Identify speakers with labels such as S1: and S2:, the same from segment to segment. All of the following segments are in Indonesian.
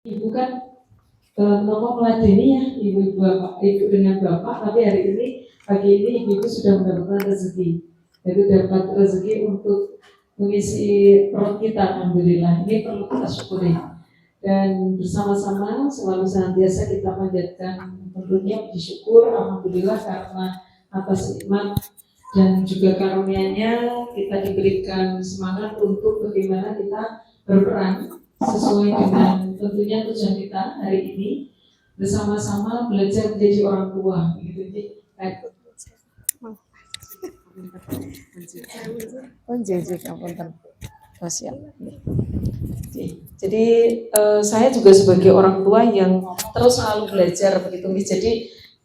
S1: Ibu kan Nomo meladeni ya ibu bapak, ibu dengan bapak, tapi hari ini pagi ini ibu sudah mendapatkan rezeki, jadi dapat rezeki untuk mengisi perut kita, alhamdulillah. Ini perlu kita syukuri dan bersama-sama selalu senantiasa kita panjatkan tentunya puji syukur, alhamdulillah karena atas nikmat dan juga karunia-Nya kita diberikan semangat untuk bagaimana kita berperan sesuai dengan tentunya tujuan kita hari ini bersama-sama belajar menjadi orang tua begitu. Jadi saya juga sebagai orang tua yang terus selalu belajar begitu. Jadi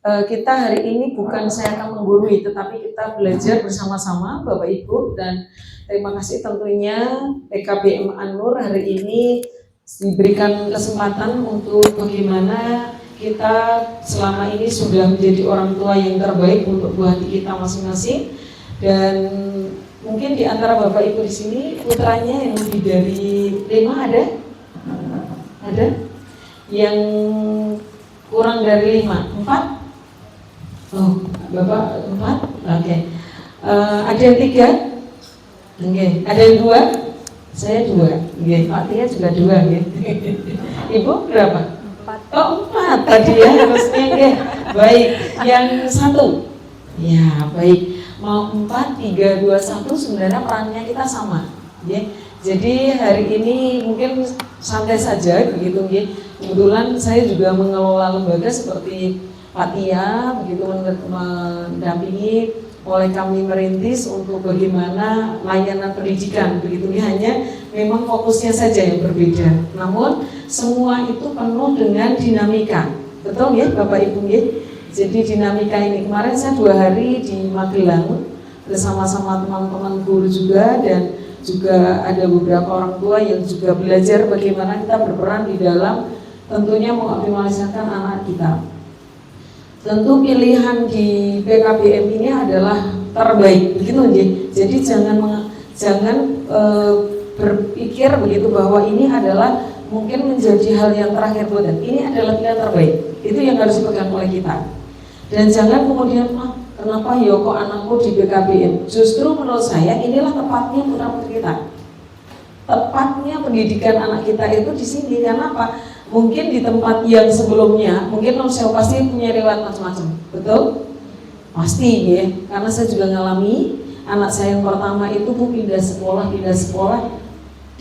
S1: kita hari ini bukan saya akan menggurui, tetapi kita belajar bersama-sama Bapak Ibu, dan terima kasih tentunya PKBM An-Nur hari ini diberikan kesempatan untuk bagaimana kita selama ini sudah menjadi orang tua yang terbaik untuk buah hati kita masing-masing. Dan mungkin di antara Bapak Ibu di sini putranya yang lebih dari 5 ada? Ada? Yang kurang dari 5? 4? Oh, Bapak 4? Oke. Ada yang 3? Oke. Ada yang 2? Saya 2, Pak Tia juga 2, Ibu berapa? 4. Oh 4 tadi ya harusnya, baik. Yang 1, ya baik. Mau 4, 3, 2, 1 sebenarnya perannya kita sama, Jadi hari ini mungkin santai saja begitu, Kebetulan saya juga mengelola lembaga seperti Pak Tia, begitu mendampingi. Oleh kami merintis untuk bagaimana layanan pendidikan begitu, hanya memang fokusnya saja yang berbeda, namun semua itu penuh dengan dinamika, betul ya Bapak Ibu ya. Jadi dinamika ini, kemarin saya 2 hari di Magelang bersama-sama teman-teman guru juga, dan juga ada beberapa orang tua yang juga belajar bagaimana kita berperan di dalam tentunya mengoptimalisasikan anak kita. Tentu pilihan di PKBM ini adalah terbaik, begitu ya. Jadi jangan berpikir begitu bahwa ini adalah mungkin menjadi hal yang terakhir buat kita. Ini adalah pilihan terbaik. Itu yang harus dipegang oleh kita. Dan jangan kemudian kenapa ya kok anakku di PKBM? Justru menurut saya inilah tepatnya putra-putri kita. Tepatnya pendidikan anak kita itu di sini. Karena apa? Mungkin di tempat yang sebelumnya, mungkin saya pasti punya riwayat macam-macam, betul? Pasti ya, karena saya juga ngalami anak saya yang pertama itu pindah sekolah,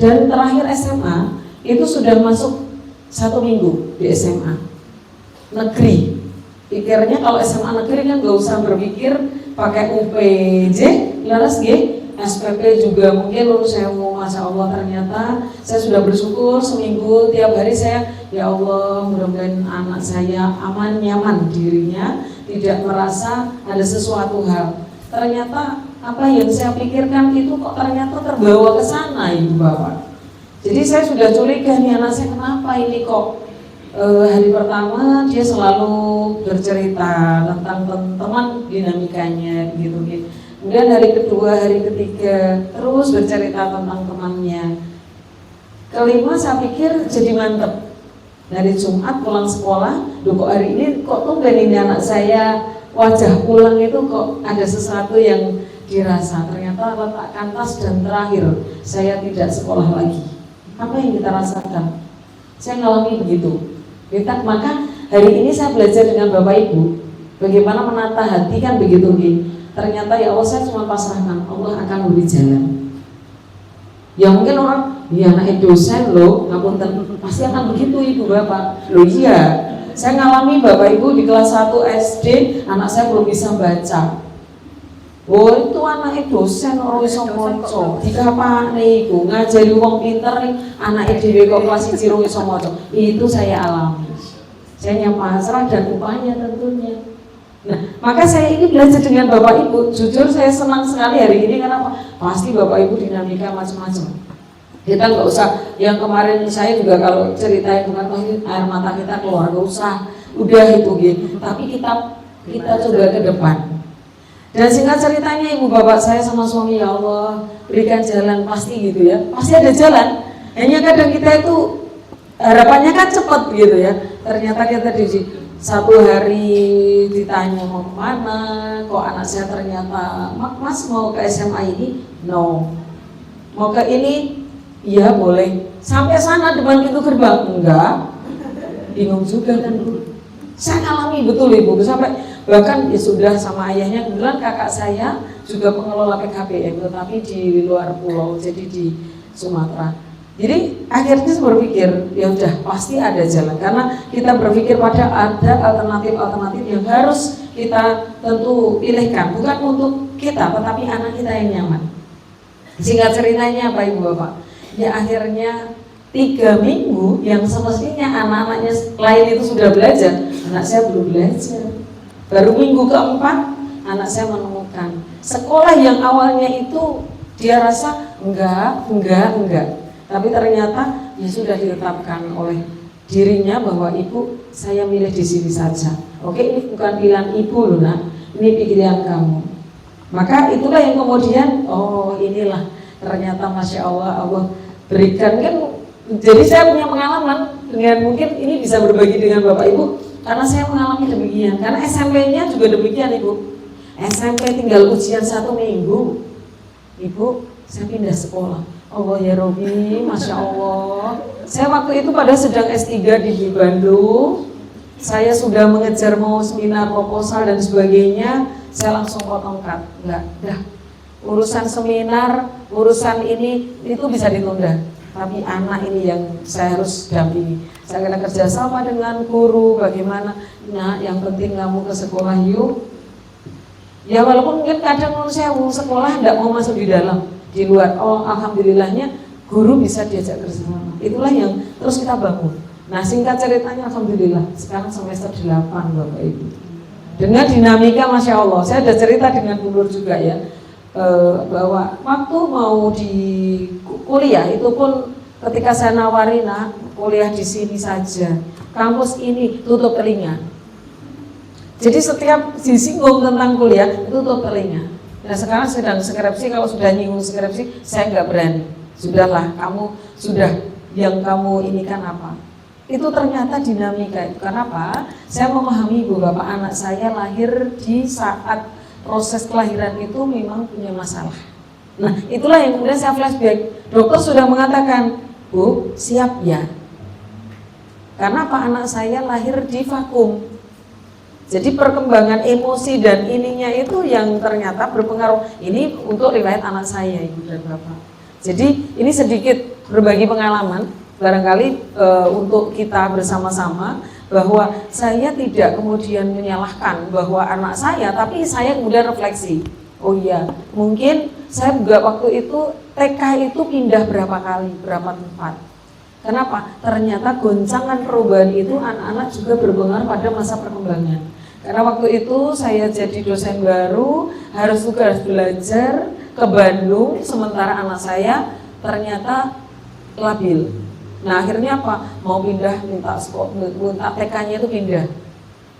S1: dan terakhir SMA itu sudah masuk 1 minggu di SMA negeri. Pikirnya kalau SMA negeri kan gak usah berpikir pakai UPJ, laras SPP juga mungkin lulus saya mau, Masya Allah, ternyata saya sudah bersyukur seminggu tiap hari saya, ya Allah mudah-mudahan anak saya aman, nyaman dirinya, tidak merasa ada sesuatu hal. Ternyata apa yang saya pikirkan itu kok ternyata terbawa ke sana, Ibu Bapak. Jadi saya sudah curiga nih anak saya, kenapa ini kok hari pertama dia selalu bercerita tentang teman dinamikanya gitu. Kemudian hari kedua, hari ketiga terus bercerita tentang temannya. Kelima saya pikir jadi mantep. Dari Jumat pulang sekolah, kok hari ini kok tumben ini anak saya wajah pulang itu kok ada sesuatu yang dirasa. Ternyata letakkan tas dan terakhir saya tidak sekolah lagi. Apa yang kita rasakan? Saya ngalami begitu. Maka hari ini saya belajar dengan Bapak Ibu bagaimana menata hati kan begitu. Ternyata ya Allah saya cuma pasrahkan, Allah akan beri jalan. Ya mungkin orang, ya anak dosen loh, ngapunten, pasti akan begitu Ibu Bapak. Loh iya, saya ngalami Bapak Ibu di kelas 1 SD, anak saya belum bisa baca. Oh itu anak dosen orang iso maca. Dikapa niku ngajari wong pinter nih, anak dhewe kok kelas 1 iso maca. Itu saya alami. Saya nyapa pasrah dan upahnya tentunya. Nah, maka saya ini belajar dengan Bapak Ibu. Jujur saya senang sekali hari ini karena pasti Bapak Ibu dinamika macam-macam. Kita nggak usah yang kemarin saya juga kalau ceritain kemarin air mata kita keluar, nggak usah, udah itu gitu. Tapi kita coba ke depan. Dan singkat ceritanya Ibu Bapak saya sama suami, ya Allah berikan jalan, pasti gitu ya, pasti ada jalan. Hanya kadang kita itu harapannya kan cepet gitu ya. Ternyata kita di satu hari ditanya mau kemana, kok anak saya ternyata, Mas mau ke SMA ini? No. Mau ke ini? Iya boleh. Sampai sana depan pintu gerbang? Enggak. Bingung juga kan Bu. Saya alami betul Ibu, sampai bahkan ya sudah sama ayahnya, kebetulan kakak saya juga pengelola PKBM tetapi di luar pulau, jadi di Sumatera. Jadi akhirnya saya berpikir ya udah pasti ada jalan, karena kita berpikir pada ada alternatif-alternatif yang harus kita tentu pilihkan, bukan untuk kita tetapi anak kita yang nyaman. Singkat ceritanya apa Ibu Bapak? Ya akhirnya 3 minggu yang semestinya anak-anaknya lain itu sudah belajar, anak saya belum belajar. Baru minggu keempat anak saya menemukan sekolah yang awalnya itu dia rasa enggak, tapi ternyata ya sudah ditetapkan oleh dirinya bahwa ibu saya milih di sini saja. Oke, ini bukan pilihan ibu loh nak, ini pilihan kamu. Maka itulah yang kemudian oh inilah ternyata Masya Allah Allah berikan kan. Jadi saya punya pengalaman dengan mungkin ini bisa berbagi dengan Bapak Ibu karena saya mengalami demikian. Karena SMP-nya juga demikian Ibu. SMP tinggal ujian 1 minggu, Ibu saya pindah sekolah. Allah ya Robi, Masya Allah. Saya waktu itu pada sedang S3 di Bandung. Saya sudah mengejar mau seminar proposal dan sebagainya. Saya langsung potong cut. Enggak, dah. Urusan seminar, urusan ini itu bisa ditunda. Tapi anak ini yang saya harus dampingi. Saya akan kerjasama dengan guru, bagaimana. Nah, yang penting kamu ke sekolah yuk. Ya walaupun mungkin kadang saya sekolah tidak mau masuk di dalam, di luar. Oh, alhamdulillahnya guru bisa diajak kerjasama. Itulah yang terus kita bangun. Nah, singkat ceritanya alhamdulillah sekarang semester 8 Bapak Ibu. Dengan dinamika Masya Allah. Saya ada cerita dengan guru juga ya. Bahwa waktu mau di kuliah itu pun ketika saya nawari nak kuliah di sini saja, kampus ini tutup telinga. Jadi setiap disinggung tentang kuliah itu tutup telinga. Nah sekarang sedang skripsi, kalau sudah nyinggung skripsi saya nggak berani. Sudahlah kamu sudah yang kamu ini kan apa? Itu ternyata dinamika itu. Kenapa? Saya memahami Ibu Bapak anak saya lahir di saat proses kelahiran itu memang punya masalah. Nah itulah yang kemudian saya flashback. Dokter sudah mengatakan, Bu siap ya. Karena apa? Anak saya lahir di vakum. Jadi perkembangan emosi dan ininya itu yang ternyata berpengaruh. Ini untuk riwayat anak saya Ibu dan Bapak. Jadi ini sedikit berbagi pengalaman. Barangkali untuk kita bersama-sama bahwa saya tidak kemudian menyalahkan bahwa anak saya, tapi saya kemudian refleksi. Oh iya, mungkin saya juga waktu itu TK itu pindah berapa kali, berapa tempat. Kenapa? Ternyata goncangan perubahan itu anak-anak juga berpengaruh pada masa perkembangan. Karena waktu itu saya jadi dosen baru, harus belajar ke Bandung, sementara anak saya ternyata labil. Nah akhirnya apa? Mau pindah, minta TK-nya itu pindah.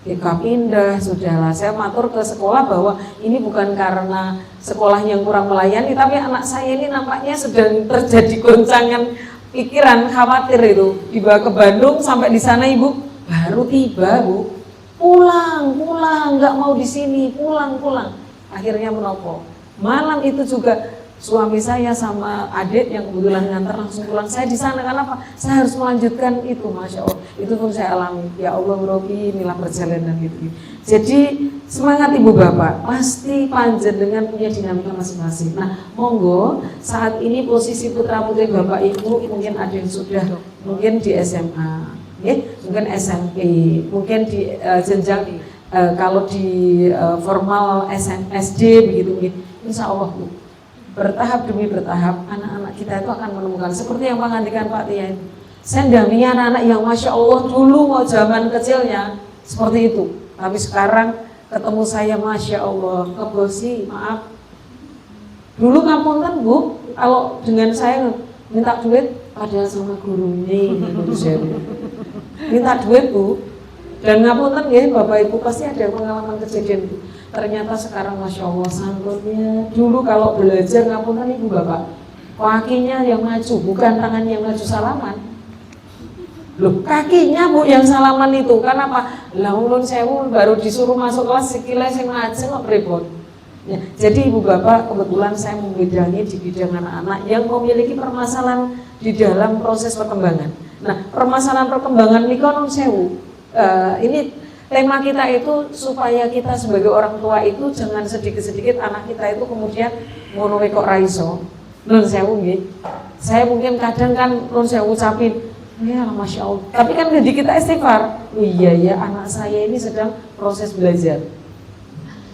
S1: TK pindah, sudahlah. Saya matur ke sekolah bahwa ini bukan karena sekolah yang kurang melayani, tapi anak saya ini nampaknya sedang terjadi goncangan pikiran, khawatir itu. Dibawa ke Bandung, sampai di sana Ibu baru tiba Bu. Pulang, nggak mau di sini, pulang. Akhirnya menopo. Malam itu juga suami saya sama adik yang kebetulan ngantar langsung pulang. Saya di sana karena apa? Saya harus melanjutkan itu, Masya Allah. Itu pun saya alami. Ya Allah Robi, inilah perjalanan gitu. Jadi semangat Ibu Bapak, pasti panjenengan punya dinamika masing-masing. Nah, monggo saat ini posisi putra putri Bapak Ibu mungkin ada yang sudah mungkin di SMA, ya, mungkin SMP, mungkin di jenjang kalau di formal SD begitu. Insya Allah Bu. Bertahap demi bertahap anak-anak kita itu akan menemukan seperti yang pengantikan Pak Tia. Saya dampingi anak-anak yang Masya Allah dulu mau zaman kecilnya seperti itu, tapi sekarang ketemu saya Masya Allah kebosi, maaf dulu ngapunten Bu, kalau dengan saya minta duit padahal sama gurunya minta duit Bu, dan ngapunten ya Bapak Ibu pasti ada pengalaman kejadian itu. Ternyata sekarang Masya Allah sanggulnya. Dulu kalau belajar ngapunten Ibu Bapak, kakinya yang maju, bukan tangan yang maju salaman. Loh, kakinya Bu yang salaman itu, kenapa? Lah ulun sewu baru disuruh masuk kelas sekila sing ngajeng kok pripun. Ya, jadi Ibu Bapak, kebetulan saya membidangi di bidang anak-anak yang memiliki permasalahan di dalam proses perkembangan. Nah, permasalahan perkembangan ini kan sewu. Ini tema kita itu supaya kita sebagai orang tua itu jangan sedikit-sedikit anak kita itu kemudian ngono kok raiso. Nun sewu nggih. Saya mungkin kadang kan nun sewu ucapin ya Masya Allah. Tapi kan jadi kita istighfar. Oh iya ya, anak saya ini sedang proses belajar.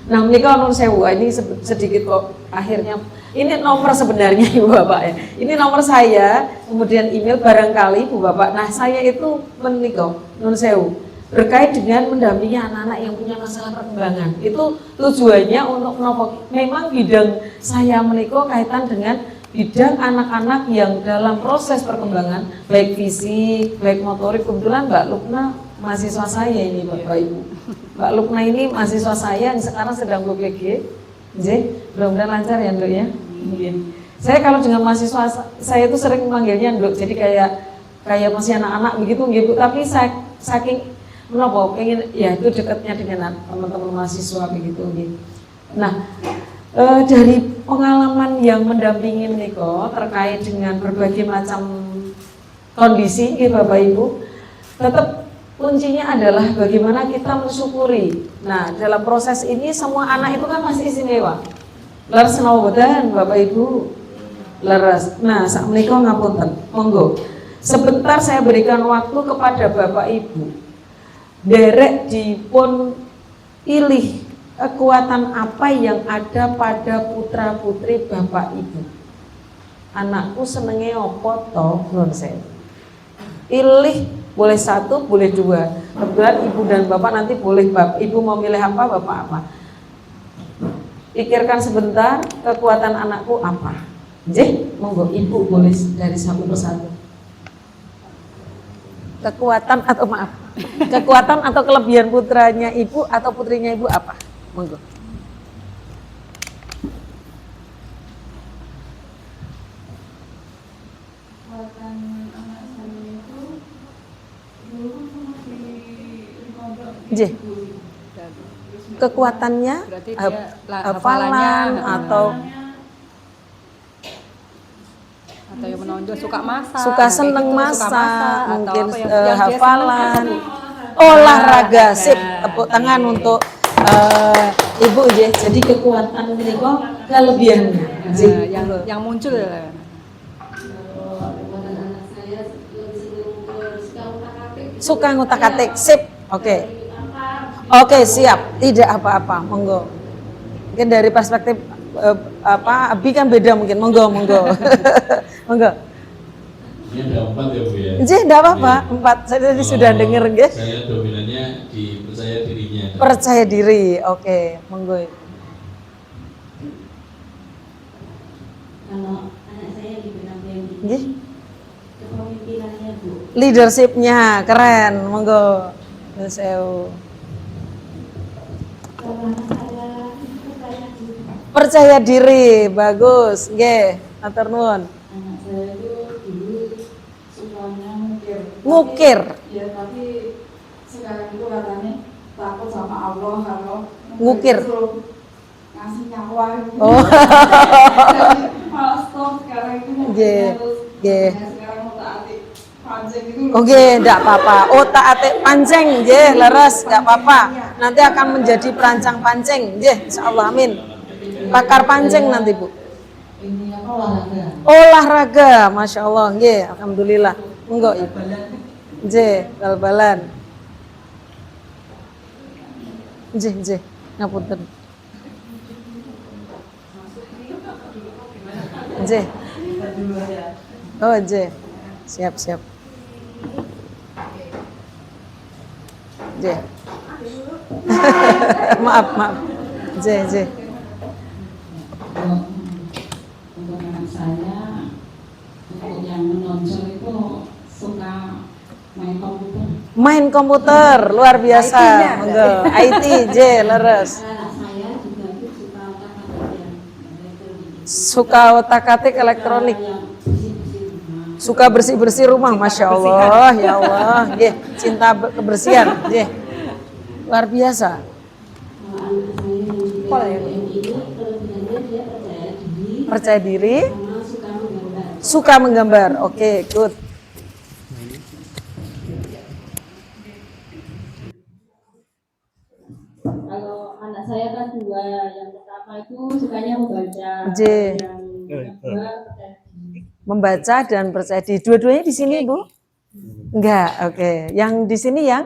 S1: Nah menikah nun sewu, ini sedikit kok akhirnya. Ini nomor sebenarnya Ibu Bapak ya. Ini nomor saya, kemudian email barangkali Ibu Bapak. Nah saya itu menikah nun sewu berkait dengan mendampingi anak-anak yang punya masalah perkembangan. Itu tujuannya untuk menopok. Memang bidang saya menikah kaitan dengan bidang anak-anak yang dalam proses perkembangan baik fisik, baik motorik. Kebetulan Mbak Lukna mahasiswa saya ini Bapak Ibu. Mbak Lukna ini mahasiswa saya yang sekarang sedang BPG. Mudah-mudahan lancar ya Nduk ya. Saya kalau dengan mahasiswa saya itu sering memanggilnya Nduk. Jadi kayak masih anak-anak begitu gitu. Tapi saking menapa pengen ya itu dekatnya dengan teman-teman mahasiswa begitu gitu. Nah, dari pengalaman yang mendampingi Niko terkait dengan berbagai macam kondisi Bapak Ibu, tetap kuncinya adalah bagaimana kita mensyukuri. Nah dalam proses ini semua anak itu kan pasti istimewa. Leres nawabadan Bapak Ibu, leres. Nah saat menika ngapunten, monggo sebentar saya berikan waktu kepada Bapak Ibu derek dipun pilih kekuatan apa yang ada pada putra putri Bapak Ibu. Anakku senenge opo toh non saya. Pilih boleh satu, boleh dua. Kebetulan Ibu dan Bapak nanti boleh Ibu mau milih apa, Bapak apa. Pikirkan sebentar kekuatan anakku apa. Monggo Ibu boleh dari satu persatu. Kekuatan atau maaf, kekuatan atau kelebihan putranya Ibu atau putrinya Ibu apa? Monggo.
S2: Kekuatan anak saya itu dulu kan di pondok.
S1: Kekuatannya hafalan atau
S3: yang menonjol suka masak,
S1: suka seneng
S3: gitu,
S1: masak, mungkin
S3: yang
S1: hafalan, olahraga. Sip, tepuk tangan untuk Ibu jadi kekuatan mereka kelebihannya.
S3: Yang muncul
S1: suka ngutak-atik. Sip, oke. Oke, siap. Tidak apa-apa, monggo. Mungkin dari perspektif Abi kan beda mungkin. Monggo. Monggo.
S4: Ini ada 4 ya Bu ya?
S1: Enggak apa-apa, 4. Saya tadi sudah dengar nggih.
S4: Saya dominannya di percaya dirinya.
S1: Percaya diri, oke, monggo.
S2: Kalau anak saya di bidang
S1: Nggih.
S2: kepemimpinannya Bu.
S1: Leadership-nya keren, monggo. Sewu.
S2: Kalau anak saya
S1: Percaya diri, bagus, nggih. Matur nuwun.
S2: anak saya itu dulu sukanya
S1: Ngukir.
S2: Ya tapi sekarang itu katanya takut sama Allah kalau
S1: Ngukir.
S2: ngasih nyawa gitu.
S1: Oh.
S2: Malah stop sekarang itu mau
S1: Nggih. Nggih.
S2: sekarang mau taati pancing itu.
S1: Oke, enggak apa-apa. Otak-atik pancing, nggih, leres, enggak apa-apa. Nanti akan menjadi perancang pancing, nggih, insyaallah amin. Pakar pancing nanti, Bu.
S2: Ini apa olahraga?
S1: Olahraga, Masya Allah, nggih, alhamdulillah. Monggo, Ibu. Nggih, bal-balan. Nggih, ngapunten. Nggih. Oh, nggih. Siap. Nggih. Maaf. Nggih.
S2: Untuk anak saya, untuk yang menonjol itu suka main komputer.
S1: Luar biasa. Monggo. IT, leres.
S2: Anak saya juga suka otak-atik
S1: Suka otak-atik elektronik.
S2: yang bersih-bersih rumah.
S1: Suka bersih-bersih rumah, Masya Allah, ya Allah. Nggih, cinta kebersihan, nggih. Luar biasa. Percaya diri, suka menggambar. Oke, good.
S2: Kalau anak saya kan dua, yang pertama itu sukanya membaca,
S1: J.
S2: yang kedua percaya diri.
S1: Membaca dan percaya diri. Dua-duanya di sini, Bu? Enggak, oke. Yang di sini yang?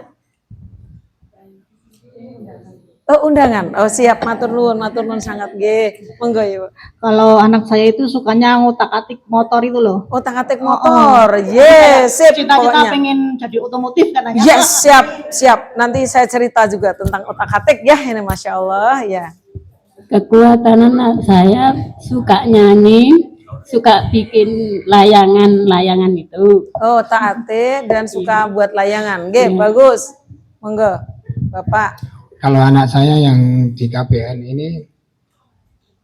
S1: Oh, undangan. Oh, siap, matur nuwun sangat nggih. Monggo ya, Bu.
S5: Kalau anak saya itu sukanya ngutak-atik motor itu loh.
S1: Otak-atik motor. Yes, sip
S5: Cita-cita
S1: pokoknya.
S5: pengen jadi otomotif katanya.
S1: Yes, siap. Nanti saya cerita juga tentang otak-atik ya, ini Masya Allah ya.
S6: Kekuatan anak saya suka nyanyi, suka bikin layangan itu.
S1: Oh, otak-atik dan suka buat layangan. Nggih, bagus. Monggo, Bapak.
S7: Kalau anak saya yang di KBN ini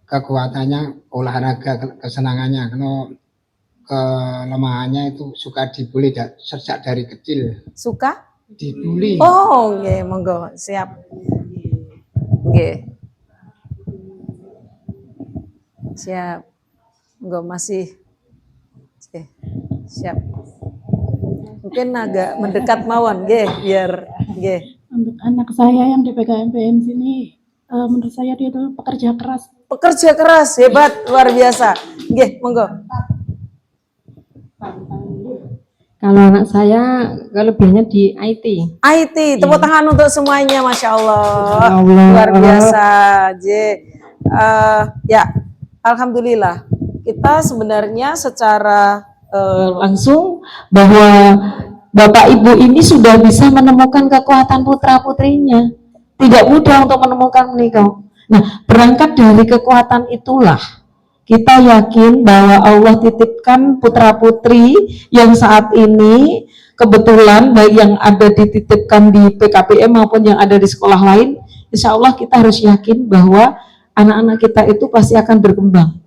S7: kekuatannya olahraga, kesenangannya. Kalau kelemahannya itu suka dibully sejak dari kecil.
S1: Suka?
S7: Dibully.
S1: Oh, nggih, monggo, siap. Nggih. Siap. Monggo masih. Oke, siap. Mungkin agak mendekat mawon, nggih, biar nggih.
S8: Untuk anak saya yang di PKMPN sini, menurut saya dia itu pekerja keras.
S1: Pekerja keras, hebat, luar biasa. Nggih, monggo.
S6: Kalau anak saya kelebihannya di IT.
S1: IT, tepuk tangan untuk semuanya, Masya Allah.
S6: Allah.
S1: Luar biasa. Ya, Alhamdulillah. Kita sebenarnya secara langsung bahwa Bapak Ibu ini sudah bisa menemukan kekuatan putra-putrinya. Tidak mudah untuk menemukan menikah. Nah, berangkat dari kekuatan itulah kita yakin bahwa Allah titipkan putra-putri yang saat ini kebetulan baik yang ada dititipkan di PKPM maupun yang ada di sekolah lain, insya Allah kita harus yakin bahwa anak-anak kita itu pasti akan berkembang.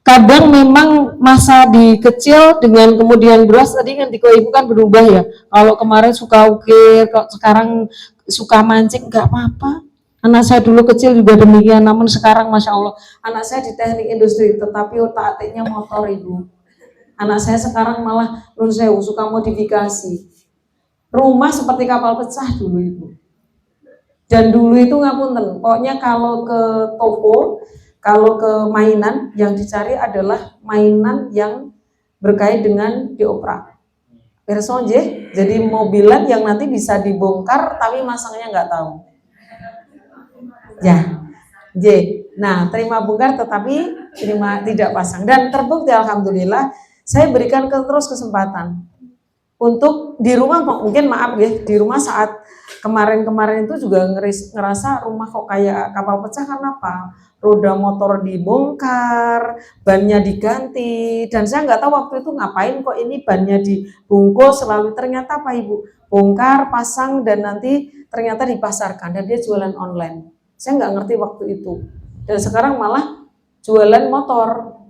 S1: Kadang memang masa di kecil dengan kemudian beras tadi kan Diko Ibu kan berubah ya. Kalau kemarin suka ukir, kalau sekarang suka mancing, nggak apa-apa. Anak saya dulu kecil juga demikian, namun sekarang Masya Allah, anak saya di teknik industri, tetapi otak-atiknya motor Ibu. Anak saya sekarang malah suka modifikasi. Rumah seperti kapal pecah dulu Ibu. Dan dulu itu ngapunten, pokoknya kalau ke toko, kalau ke mainan yang dicari adalah mainan yang berkait dengan dioprak. Perso jadi mobilan yang nanti bisa dibongkar tapi masangnya nggak tahu. Ya, nah terima bongkar tetapi tidak pasang dan terbukti alhamdulillah saya berikan terus kesempatan untuk di rumah mungkin maaf ya di rumah saat kemarin itu juga ngerasa rumah kok kayak kapal pecah karena apa? Roda motor dibongkar, bannya diganti, dan saya nggak tahu waktu itu ngapain kok ini bannya dibungkus selalu ternyata apa Ibu? Bongkar, pasang dan nanti ternyata dipasarkan dan dia jualan online. Saya nggak ngerti waktu itu. Dan sekarang malah jualan motor.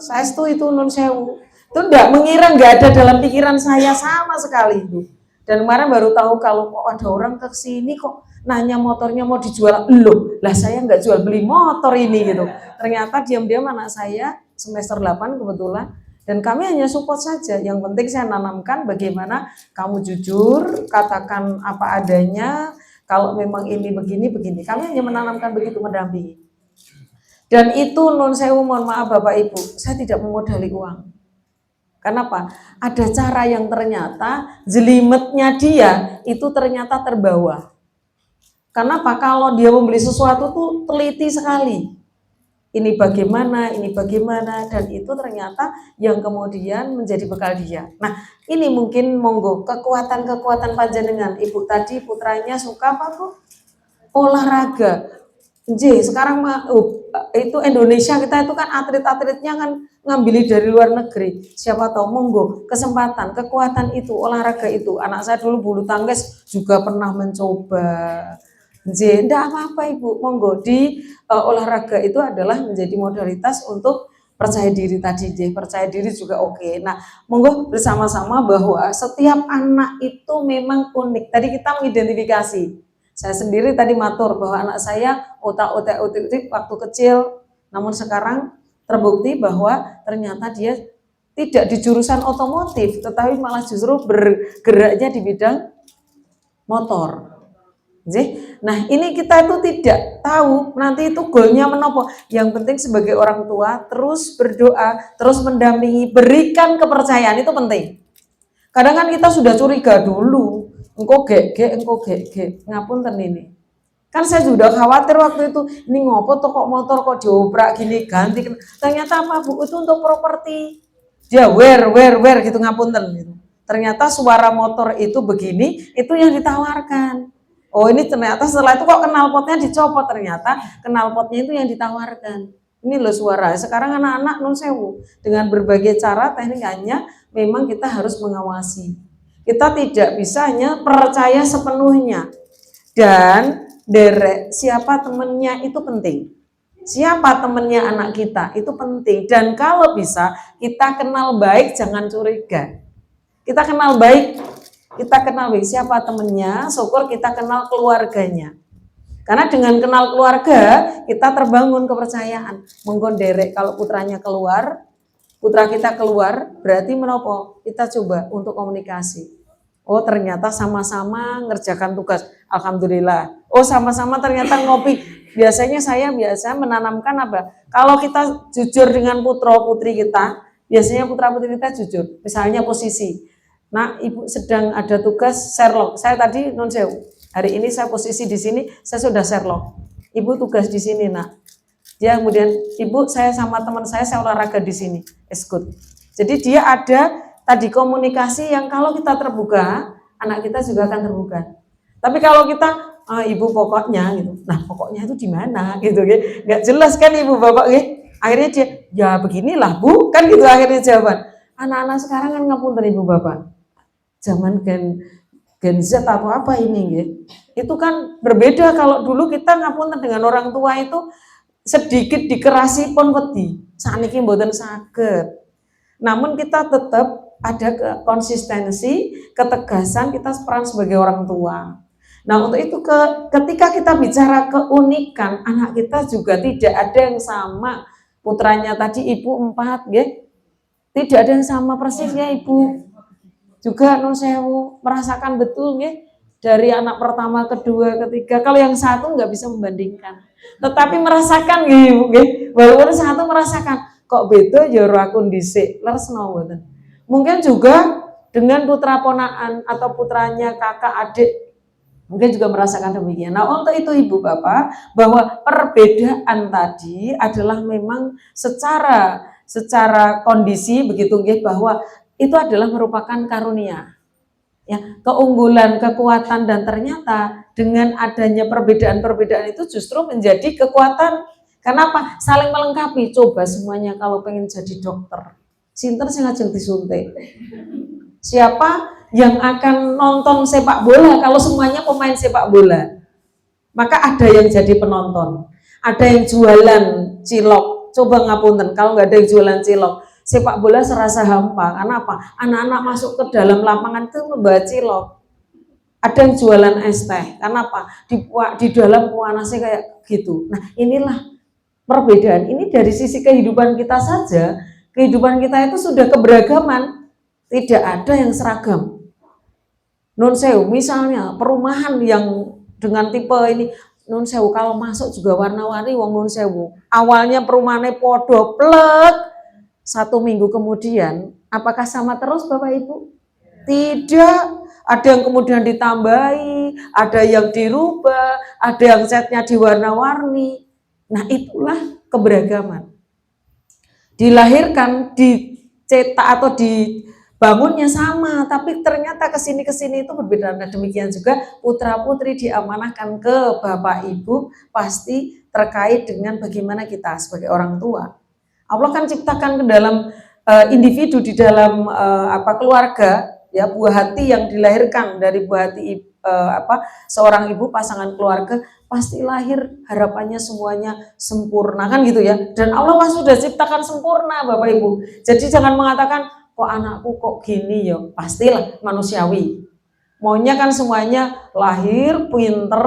S1: Saya itu nun sewu. Itu nggak ada dalam pikiran saya sama sekali itu. Dan kemarin baru tahu kalau kok ada orang ke sini kok nanya motornya mau dijual, loh lah saya nggak jual beli motor ini gitu. Ternyata diam-diam anak saya semester 8 kebetulan dan kami hanya support saja. Yang penting saya nanamkan bagaimana kamu jujur, katakan apa adanya, kalau memang ini begini. Kami hanya menanamkan begitu, mendampingi. Dan itu nun sewu mohon maaf Bapak Ibu, saya tidak memodali uang. Kenapa? Ada cara yang ternyata jelimetnya dia itu ternyata terbawa. Kenapa? Kalau dia membeli sesuatu tuh teliti sekali. Ini bagaimana, dan itu ternyata yang kemudian menjadi bekal dia. Nah, ini mungkin monggo kekuatan panjenengan. Ibu tadi putranya suka apa kok? Olahraga. Sekarang itu Indonesia kita itu kan atlet-atletnya kan ngambil dari luar negeri. Siapa tahu monggo kesempatan, kekuatan itu, olahraga itu. Anak saya dulu bulu tangkis juga pernah mencoba. Enggak apa-apa Ibu, monggo di olahraga itu adalah menjadi modalitas untuk percaya diri tadi deh, percaya diri juga oke. Nah, monggo bersama-sama bahwa setiap anak itu memang unik. Tadi kita mengidentifikasi. Saya sendiri tadi matur bahwa anak saya otak-otak waktu kecil, namun sekarang terbukti bahwa ternyata dia tidak di jurusan otomotif, tetapi malah justru bergeraknya di bidang motor. Nah ini kita itu tidak tahu nanti itu goalnya menopo. Yang penting sebagai orang tua terus berdoa, terus mendampingi, berikan kepercayaan, itu penting. Kadang kan kita sudah curiga dulu, engkau gege, ngapunten ini. Kan saya sudah khawatir waktu itu, ini ngopo tuh kok motor kok diobrak gini ganti. Ternyata apa Bu, itu untuk properti. Dia wear gitu, ngapunten gitu. Ternyata suara motor itu begini, itu yang ditawarkan. Oh ini ternyata setelah itu kok knalpotnya dicopot, ternyata knalpotnya itu yang ditawarkan. Ini loh suara. Sekarang anak-anak nun sewu dengan berbagai cara teknikanya memang kita harus mengawasi. Kita tidak bisa hanya percaya sepenuhnya. Dan derek siapa temennya itu penting. Siapa temennya anak kita itu penting. Dan kalau bisa kita kenal baik, jangan curiga. Kita kenal baik. Kita kenal siapa temennya, syukur kita kenal keluarganya. Karena dengan kenal keluarga, kita terbangun kepercayaan. Monggo derek kalau putranya keluar, putra kita keluar, berarti menopo? Kita coba untuk komunikasi. Oh ternyata sama-sama ngerjakan tugas, alhamdulillah. Oh sama-sama ternyata ngopi. Biasanya saya biasa menanamkan apa? Kalau kita jujur dengan putra putri kita, biasanya putra putri kita jujur. Misalnya posisi. Nah, ibu sedang ada tugas Sherlock. Saya tadi non sewu. Hari ini saya posisi di sini, saya sudah Sherlock. Ibu tugas di sini, nak. Dia kemudian, ibu saya sama teman saya olahraga di sini. Good. Jadi dia ada tadi komunikasi yang kalau kita terbuka, anak kita juga akan terbuka. Tapi kalau kita, ibu pokoknya gitu. Nah, pokoknya itu di mana gitu kan? Nggak jelas kan ibu bapak gitu. Akhirnya dia, ya beginilah Bu, kan gitu akhirnya jawaban. Anak-anak sekarang kan ngapunten ibu bapak. Zaman Gen Z atau apa ini gitu. Itu kan berbeda kalau dulu kita ngapunten dengan orang tua itu sedikit dikerasi pun wedi. Saniki mboten saged. Namun kita tetap ada konsistensi, ketegasan kita peran sebagai orang tua. Nah untuk itu ketika kita bicara keunikan anak kita juga tidak ada yang sama. Putranya tadi ibu 4 ya. Tidak ada yang sama persis ya ibu. Juga nun sewu merasakan betul ya dari anak pertama, kedua, ketiga. Kalau yang satu nggak bisa membandingkan, tetapi merasakan gitu, walaupun satu merasakan kok beda ya ora kondisi lesno mboten. Mungkin juga dengan putra ponaan atau putranya kakak adik mungkin juga merasakan demikian. Nah untuk itu ibu bapak bahwa perbedaan tadi adalah memang secara kondisi begitu ya bahwa itu adalah merupakan karunia, ya keunggulan, kekuatan dan ternyata dengan adanya perbedaan-perbedaan itu justru menjadi kekuatan. Kenapa? Saling melengkapi. Coba semuanya kalau pengen jadi dokter, sinten sing ajeng disuntik? Siapa yang akan nonton sepak bola kalau semuanya pemain sepak bola? Maka ada yang jadi penonton, ada yang jualan cilok. Coba ngapunten kalau nggak ada yang jualan cilok. Sepak bola serasa hampa, karena apa? Anak-anak masuk ke dalam lapangan itu membawa cilok. Ada yang jualan es teh, karena apa? Di dalam panasnya kayak gitu. Nah inilah perbedaan. Ini dari sisi kehidupan kita saja, kehidupan kita itu sudah keberagaman, tidak ada yang seragam. Nun sewu, misalnya perumahan yang dengan tipe ini, nun sewu kalau masuk juga warna-warni, wong nun sewu. Awalnya perumahannya podo plek. 1 minggu kemudian, apakah sama terus Bapak Ibu? Tidak, ada yang kemudian ditambahi, ada yang dirubah, ada yang catnya diwarna-warni. Nah itulah keberagaman. Dilahirkan, dicetak atau dibangunnya sama, tapi ternyata kesini itu berbeda. Nah demikian juga putra-putri diamanahkan ke Bapak Ibu pasti terkait dengan bagaimana kita sebagai orang tua. Allah kan ciptakan ke dalam individu di dalam keluarga ya buah hati yang dilahirkan dari buah hati seorang ibu, pasangan keluarga pasti lahir harapannya semuanya sempurna kan gitu ya. Dan Allah pas sudah ciptakan sempurna Bapak Ibu. Jadi jangan mengatakan kok anakku kok gini ya, pastilah manusiawi. Maunya kan semuanya lahir pinter,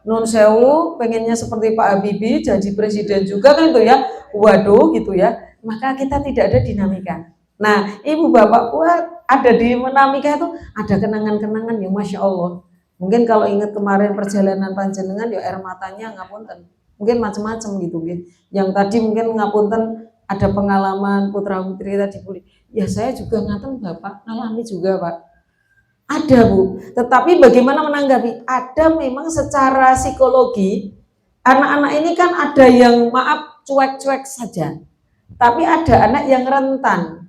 S1: nun sewu, pengennya seperti Pak Habibie jadi presiden juga kan itu ya. Waduh gitu ya. Maka kita tidak ada dinamika. Nah, ibu bapak ada di dinamika itu ada kenangan-kenangan ya Masya Allah. Mungkin kalau ingat kemarin perjalanan panjenengan ya air matanya ngapunten. Mungkin macam-macam gitu ya. Yang tadi mungkin ngapunten ada pengalaman putra putri tadi pulih. Ya saya juga ngaten Bapak, alami juga Pak. Ada Bu, tetapi bagaimana menanggapi? Ada memang secara psikologi, anak-anak ini kan ada yang maaf cuek-cuek saja. Tapi ada anak yang rentan,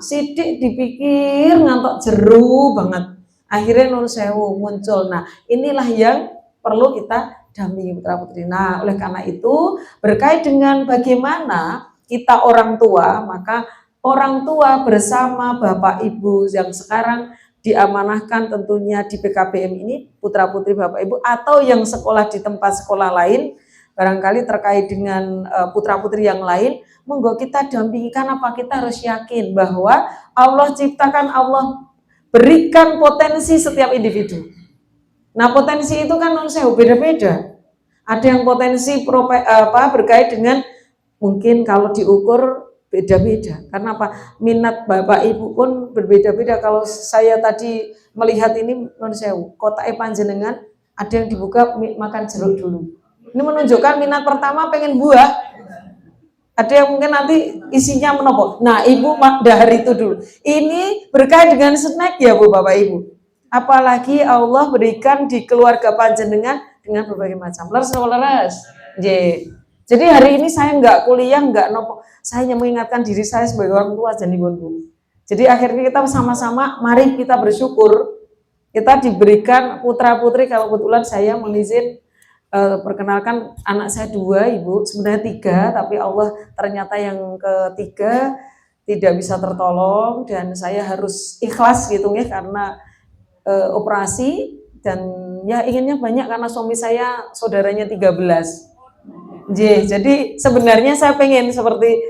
S1: sidik dipikir ngantok jeru banget. Akhirnya nun sewu muncul. Nah inilah yang perlu kita dampingi putra putri. Nah oleh karena itu berkait dengan bagaimana kita orang tua, maka orang tua bersama bapak ibu yang sekarang diamanahkan tentunya di PKBM ini putra putri bapak ibu atau yang sekolah di tempat sekolah lain barangkali terkait dengan putra putri yang lain, monggo kita dampingi. Kenapa? Kita harus yakin bahwa Allah ciptakan, Allah berikan potensi setiap individu. Nah potensi itu kan beda-beda. Ada yang potensi berkait dengan mungkin kalau diukur beda-beda. Karena apa? Minat bapak ibu pun berbeda-beda. Kalau saya tadi melihat ini kotak panjenengan ada yang dibuka makan jeruk dulu. Ini menunjukkan minat pertama pengen buah. Ada yang mungkin nanti isinya menopo. Nah ibu dahar itu dulu. Ini berkait dengan snack ya Bu Bapak Ibu. Apalagi Allah berikan di keluarga panjenengan dengan berbagai macam. Leres. Jadi hari ini saya nggak kuliah, nggak nopo. Saya hanya mengingatkan diri saya sebagai orang tua dan ibu. Jadi akhirnya kita sama-sama, mari kita bersyukur. Kita diberikan putra putri. Kalau kebetulan saya mengizin perkenalkan anak saya 2 ibu, sebenarnya 3, tapi Allah ternyata yang ketiga tidak bisa tertolong dan saya harus ikhlas gitu ya karena operasi dan ya inginnya banyak karena suami saya saudaranya 13. Jadi sebenarnya saya pengen seperti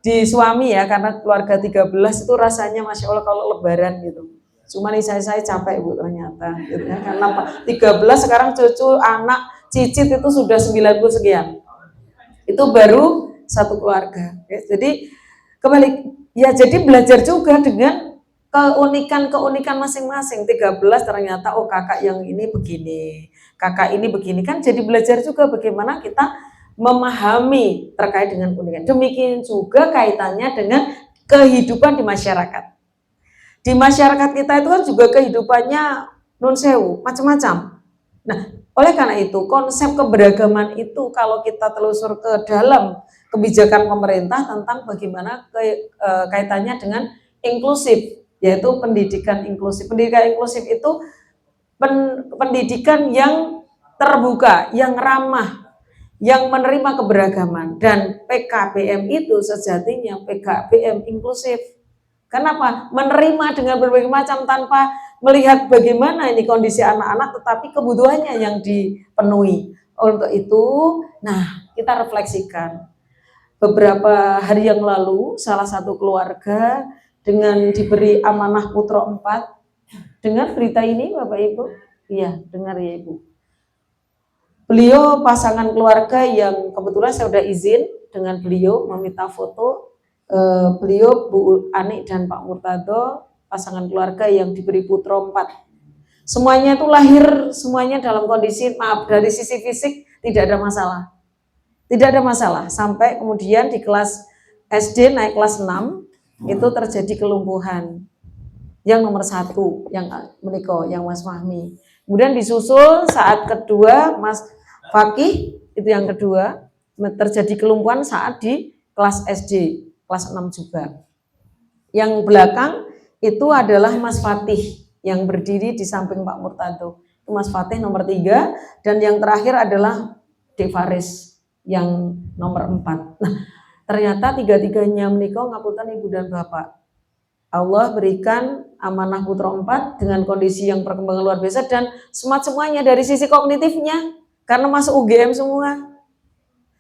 S1: di suami ya karena keluarga 13 itu rasanya Masya Allah kalau lebaran gitu. Cuman saya capek Bu ternyata gitu ya. Karena 13 sekarang cucu anak cicit itu sudah 90 sekian. Itu baru satu keluarga. Jadi kembali ya jadi belajar juga dengan keunikan masing-masing. 13 ternyata oh kakak yang ini begini, kakak ini begini kan jadi belajar juga bagaimana kita memahami terkait dengan keunikan. Demikian juga kaitannya dengan kehidupan di masyarakat. Di masyarakat kita itu kan juga kehidupannya nun sewu, macam-macam. Nah, oleh karena itu konsep keberagaman itu kalau kita telusur ke dalam kebijakan pemerintah tentang bagaimana kaitannya dengan inklusif, yaitu pendidikan inklusif. Pendidikan inklusif itu pendidikan yang terbuka, yang ramah, yang menerima keberagaman. Dan PKBM itu sejatinya PKBM inklusif. Kenapa? Menerima dengan berbagai macam tanpa melihat bagaimana ini kondisi anak-anak, tetapi kebutuhannya yang dipenuhi. Untuk itu, nah kita refleksikan. Beberapa hari yang lalu, salah satu keluarga dengan diberi amanah putra 4. Dengar berita ini Bapak Ibu? Iya, dengar ya Ibu. Beliau pasangan keluarga yang kebetulan saya sudah izin dengan beliau meminta foto. Beliau Bu Ani dan Pak Murtado pasangan keluarga yang diberi putra 4. Semuanya itu lahir semuanya dalam kondisi maaf dari sisi fisik tidak ada masalah. Tidak ada masalah sampai kemudian di kelas SD naik kelas 6 itu terjadi kelumpuhan. Yang nomor 1 yang menikah yang Mas Fahmi. Kemudian disusul saat kedua Mas Fakih itu yang kedua terjadi kelumpuhan saat di kelas SD. Kelas 6 juga. Yang belakang itu adalah Mas Fatih yang berdiri di samping Pak Murtado. Itu Mas Fatih nomor 3 dan yang terakhir adalah Dek Faris yang nomor 4. Nah, ternyata 3-tiganya menikah ngapunten ibu dan bapak. Allah berikan amanah putra 4 dengan kondisi yang perkembangan luar biasa dan smart semuanya dari sisi kognitifnya karena masuk UGM semua.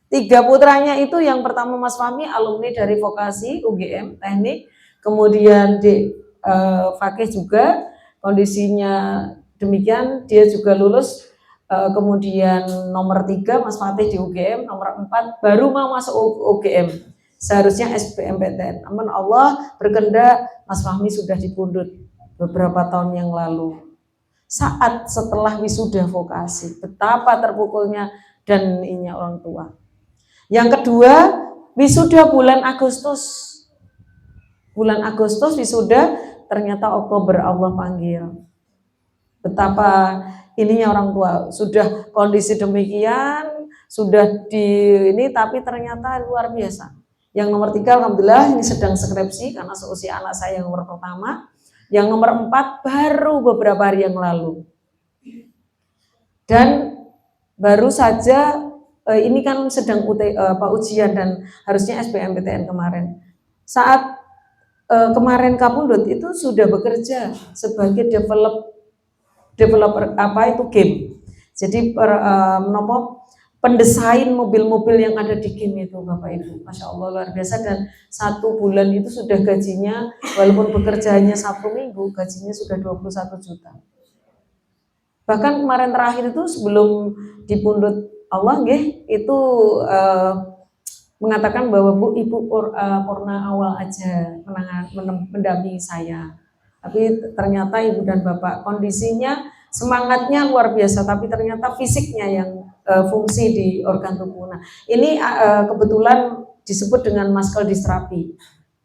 S1: 3 putranya itu yang pertama Mas Fahmi alumni dari vokasi UGM teknik, kemudian di Fakih juga kondisinya demikian, dia juga lulus, kemudian nomor 3 Mas Fatih di UGM, nomor 4 baru mau masuk UGM, seharusnya SBMPTN, namun Allah berkehendak Mas Fahmi sudah dipundhut beberapa tahun yang lalu saat setelah wisuda vokasi. Betapa terpukulnya dan ininya orang tua. Yang kedua, wisuda bulan Agustus. Bulan Agustus wisuda, ternyata Oktober Allah panggil. Betapa ininya orang tua, sudah kondisi demikian, sudah di ini tapi ternyata luar biasa. Yang nomor 3 alhamdulillah ini sedang skripsi karena seusia anak saya yang nomor pertama. Yang nomor 4 baru beberapa hari yang lalu. Dan baru saja ini kan sedang ujian dan harusnya SBMPTN kemarin. Saat kemarin Kapundhut itu sudah bekerja sebagai developer game. Jadi pendesain mobil-mobil yang ada di game itu Bapak Ibu. Masya Allah luar biasa, dan 1 bulan itu sudah gajinya, walaupun bekerja hanya Sabtu Minggu, gajinya sudah 21 juta. Bahkan kemarin terakhir itu sebelum dipundhut Allah itu mengatakan bahwa Bu, Ibu purna awal aja mendampingi saya. Tapi ternyata Ibu dan Bapak kondisinya semangatnya luar biasa, tapi ternyata fisiknya yang fungsi di organ tubuh. Nah, ini kebetulan disebut dengan muscle dystrophy.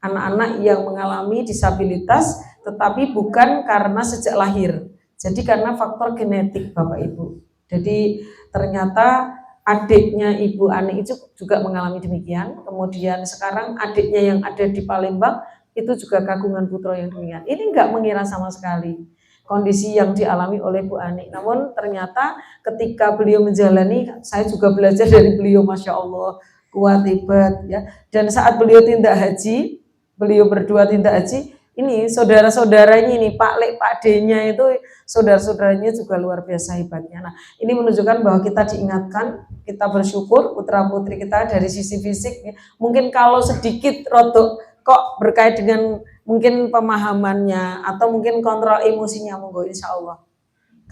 S1: Anak-anak yang mengalami disabilitas tetapi bukan karena sejak lahir. Jadi karena faktor genetik Bapak Ibu. Jadi ternyata adiknya Ibu Ani itu juga mengalami demikian. Kemudian sekarang adiknya yang ada di Palembang itu juga kagungan putra yang demikian. Ini enggak mengira sama sekali kondisi yang dialami oleh Bu Ani. Namun ternyata ketika beliau menjalani, saya juga belajar dari beliau, Masya Allah, kuat, hebat ya. Dan saat beliau tindak haji, beliau berdua tindak haji, ini saudara-saudaranya ini Pak Lek, Pak D-nya itu saudara-saudaranya juga luar biasa hebatnya. Nah, ini menunjukkan bahwa kita diingatkan, kita bersyukur putra putri kita dari sisi fisik. Mungkin kalau sedikit rodok kok berkait dengan mungkin pemahamannya atau mungkin kontrol emosinya, monggo insya Allah.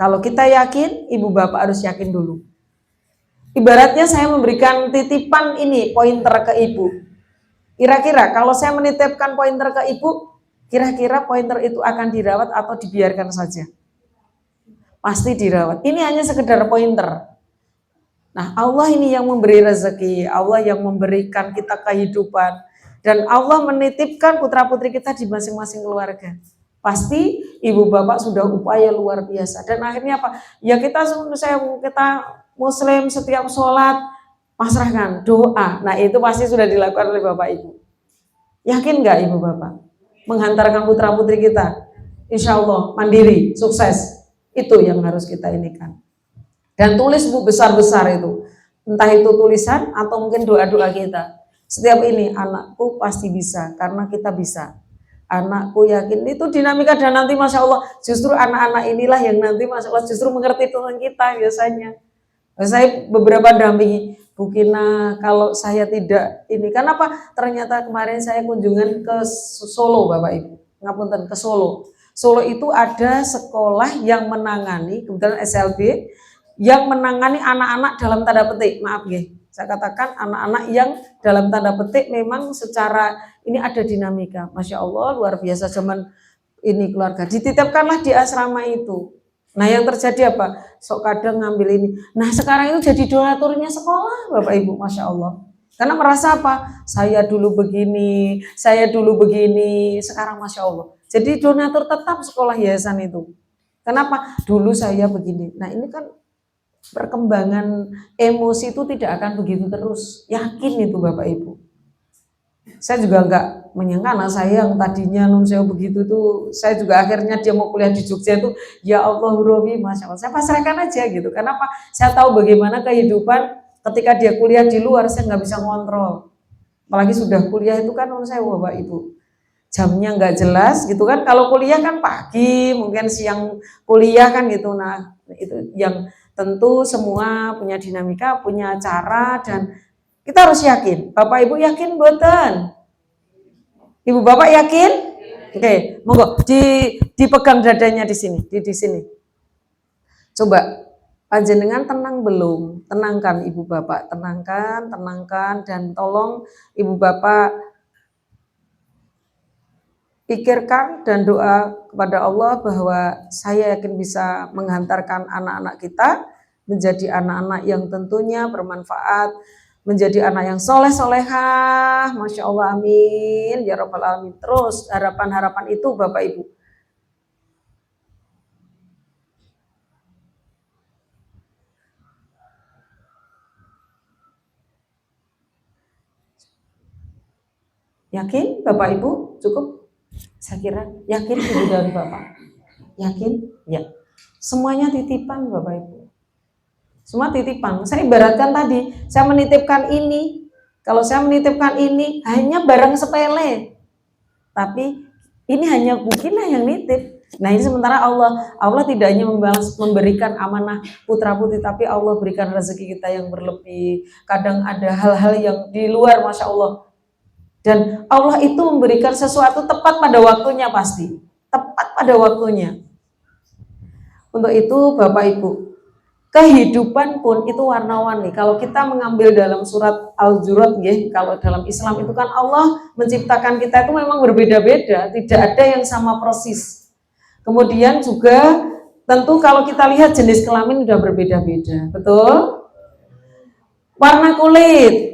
S1: Kalau kita yakin, ibu bapak harus yakin dulu. Ibaratnya saya memberikan titipan ini pointer ke ibu. Kira-kira kalau saya menitipkan pointer ke ibu, kira-kira pointer itu akan dirawat atau dibiarkan saja? Pasti dirawat. Ini hanya sekedar pointer. Nah, Allah ini yang memberi rezeki, Allah yang memberikan kita kehidupan, dan Allah menitipkan putra-putri kita di masing-masing keluarga. Pasti ibu bapak sudah upaya luar biasa. Dan akhirnya apa? Ya kita Muslim setiap sholat pasrahkan doa. Nah itu pasti sudah dilakukan oleh bapak ibu. Yakin nggak ibu bapak? Menghantarkan putra putri kita, insya Allah mandiri, sukses. Itu yang harus kita inikan. Dan tulis bu besar-besar itu, entah itu tulisan atau mungkin doa-doa kita. Setiap ini anakku pasti bisa, karena kita bisa. Anakku yakin, itu dinamika, dan nanti Masya Allah justru anak-anak inilah yang nanti Masya Allah justru mengerti Tuhan kita biasanya. Saya beberapa dampingi, Bu Kina, kalau saya tidak ini, kenapa? Ternyata kemarin saya kunjungan ke Solo Bapak Ibu, ngapunten, ke Solo. Solo itu ada sekolah yang menangani, kebetulan SLB, yang menangani anak-anak dalam tanda petik, maaf ya, saya katakan anak-anak yang dalam tanda petik memang secara ini ada dinamika. Masya Allah luar biasa zaman ini keluarga. Dititipkanlah di asrama itu. Nah yang terjadi apa? Sok kadang ngambil ini. Nah sekarang itu jadi donaturnya sekolah Bapak Ibu, Masya Allah. Karena merasa apa? Saya dulu begini, sekarang Masya Allah. Jadi donatur tetap sekolah yayasan itu. Kenapa? Dulu saya begini. Nah ini kan perkembangan emosi itu tidak akan begitu terus. Yakin itu Bapak Ibu. Saya juga enggak menyangka anak saya yang tadinya saya begitu tuh, saya juga akhirnya dia mau kuliah di Jogja itu, ya Allah Robi, Masya Allah, saya pasrahkan aja gitu. Kenapa? Saya tahu bagaimana kehidupan ketika dia kuliah di luar, saya nggak bisa ngontrol. Apalagi sudah kuliah itu kan saya Bapak Ibu. jamnya nggak jelas gitu kan. Kalau kuliah kan pagi, mungkin siang kuliah kan gitu. Nah, itu yang tentu semua punya dinamika, punya cara, dan kita harus yakin. Bapak Ibu yakin mboten? Ibu Bapak yakin? Oke, monggo dipegang dadanya di sini, di sini. Coba panjenengan tenang belum? Tenangkan Ibu Bapak, tenangkan, dan tolong Ibu Bapak pikirkan dan doa kepada Allah bahwa saya yakin bisa menghantarkan anak-anak kita menjadi anak-anak yang tentunya bermanfaat, menjadi anak yang soleh-solehah, Masya Allah, amin, ya Rabbal Alamin. Terus harapan-harapan itu Bapak Ibu. Yakin Bapak Ibu? Cukup? Saya kira yakin Ibu dan Bapak. Yakin? Ya. Semuanya titipan Bapak Ibu. Semua titipan. Saya ibaratkan tadi, saya menitipkan ini. Kalau saya menitipkan ini hanya barang sepele. Tapi ini hanya mungkinlah yang nitip. Nah, ini sementara Allah tidak hanya memberikan amanah putra putri, tapi Allah berikan rezeki kita yang berlebih. Kadang ada hal-hal yang di luar, Masya Allah. Dan Allah itu memberikan sesuatu tepat pada waktunya pasti. Tepat pada waktunya. Untuk itu Bapak Ibu, kehidupan pun itu warna-warni. Kalau kita mengambil dalam surat Al-Jurat, kalau dalam Islam itu kan Allah menciptakan kita itu memang berbeda-beda, tidak ada yang sama persis. Kemudian juga tentu kalau kita lihat jenis kelamin sudah berbeda-beda, betul? Warna kulit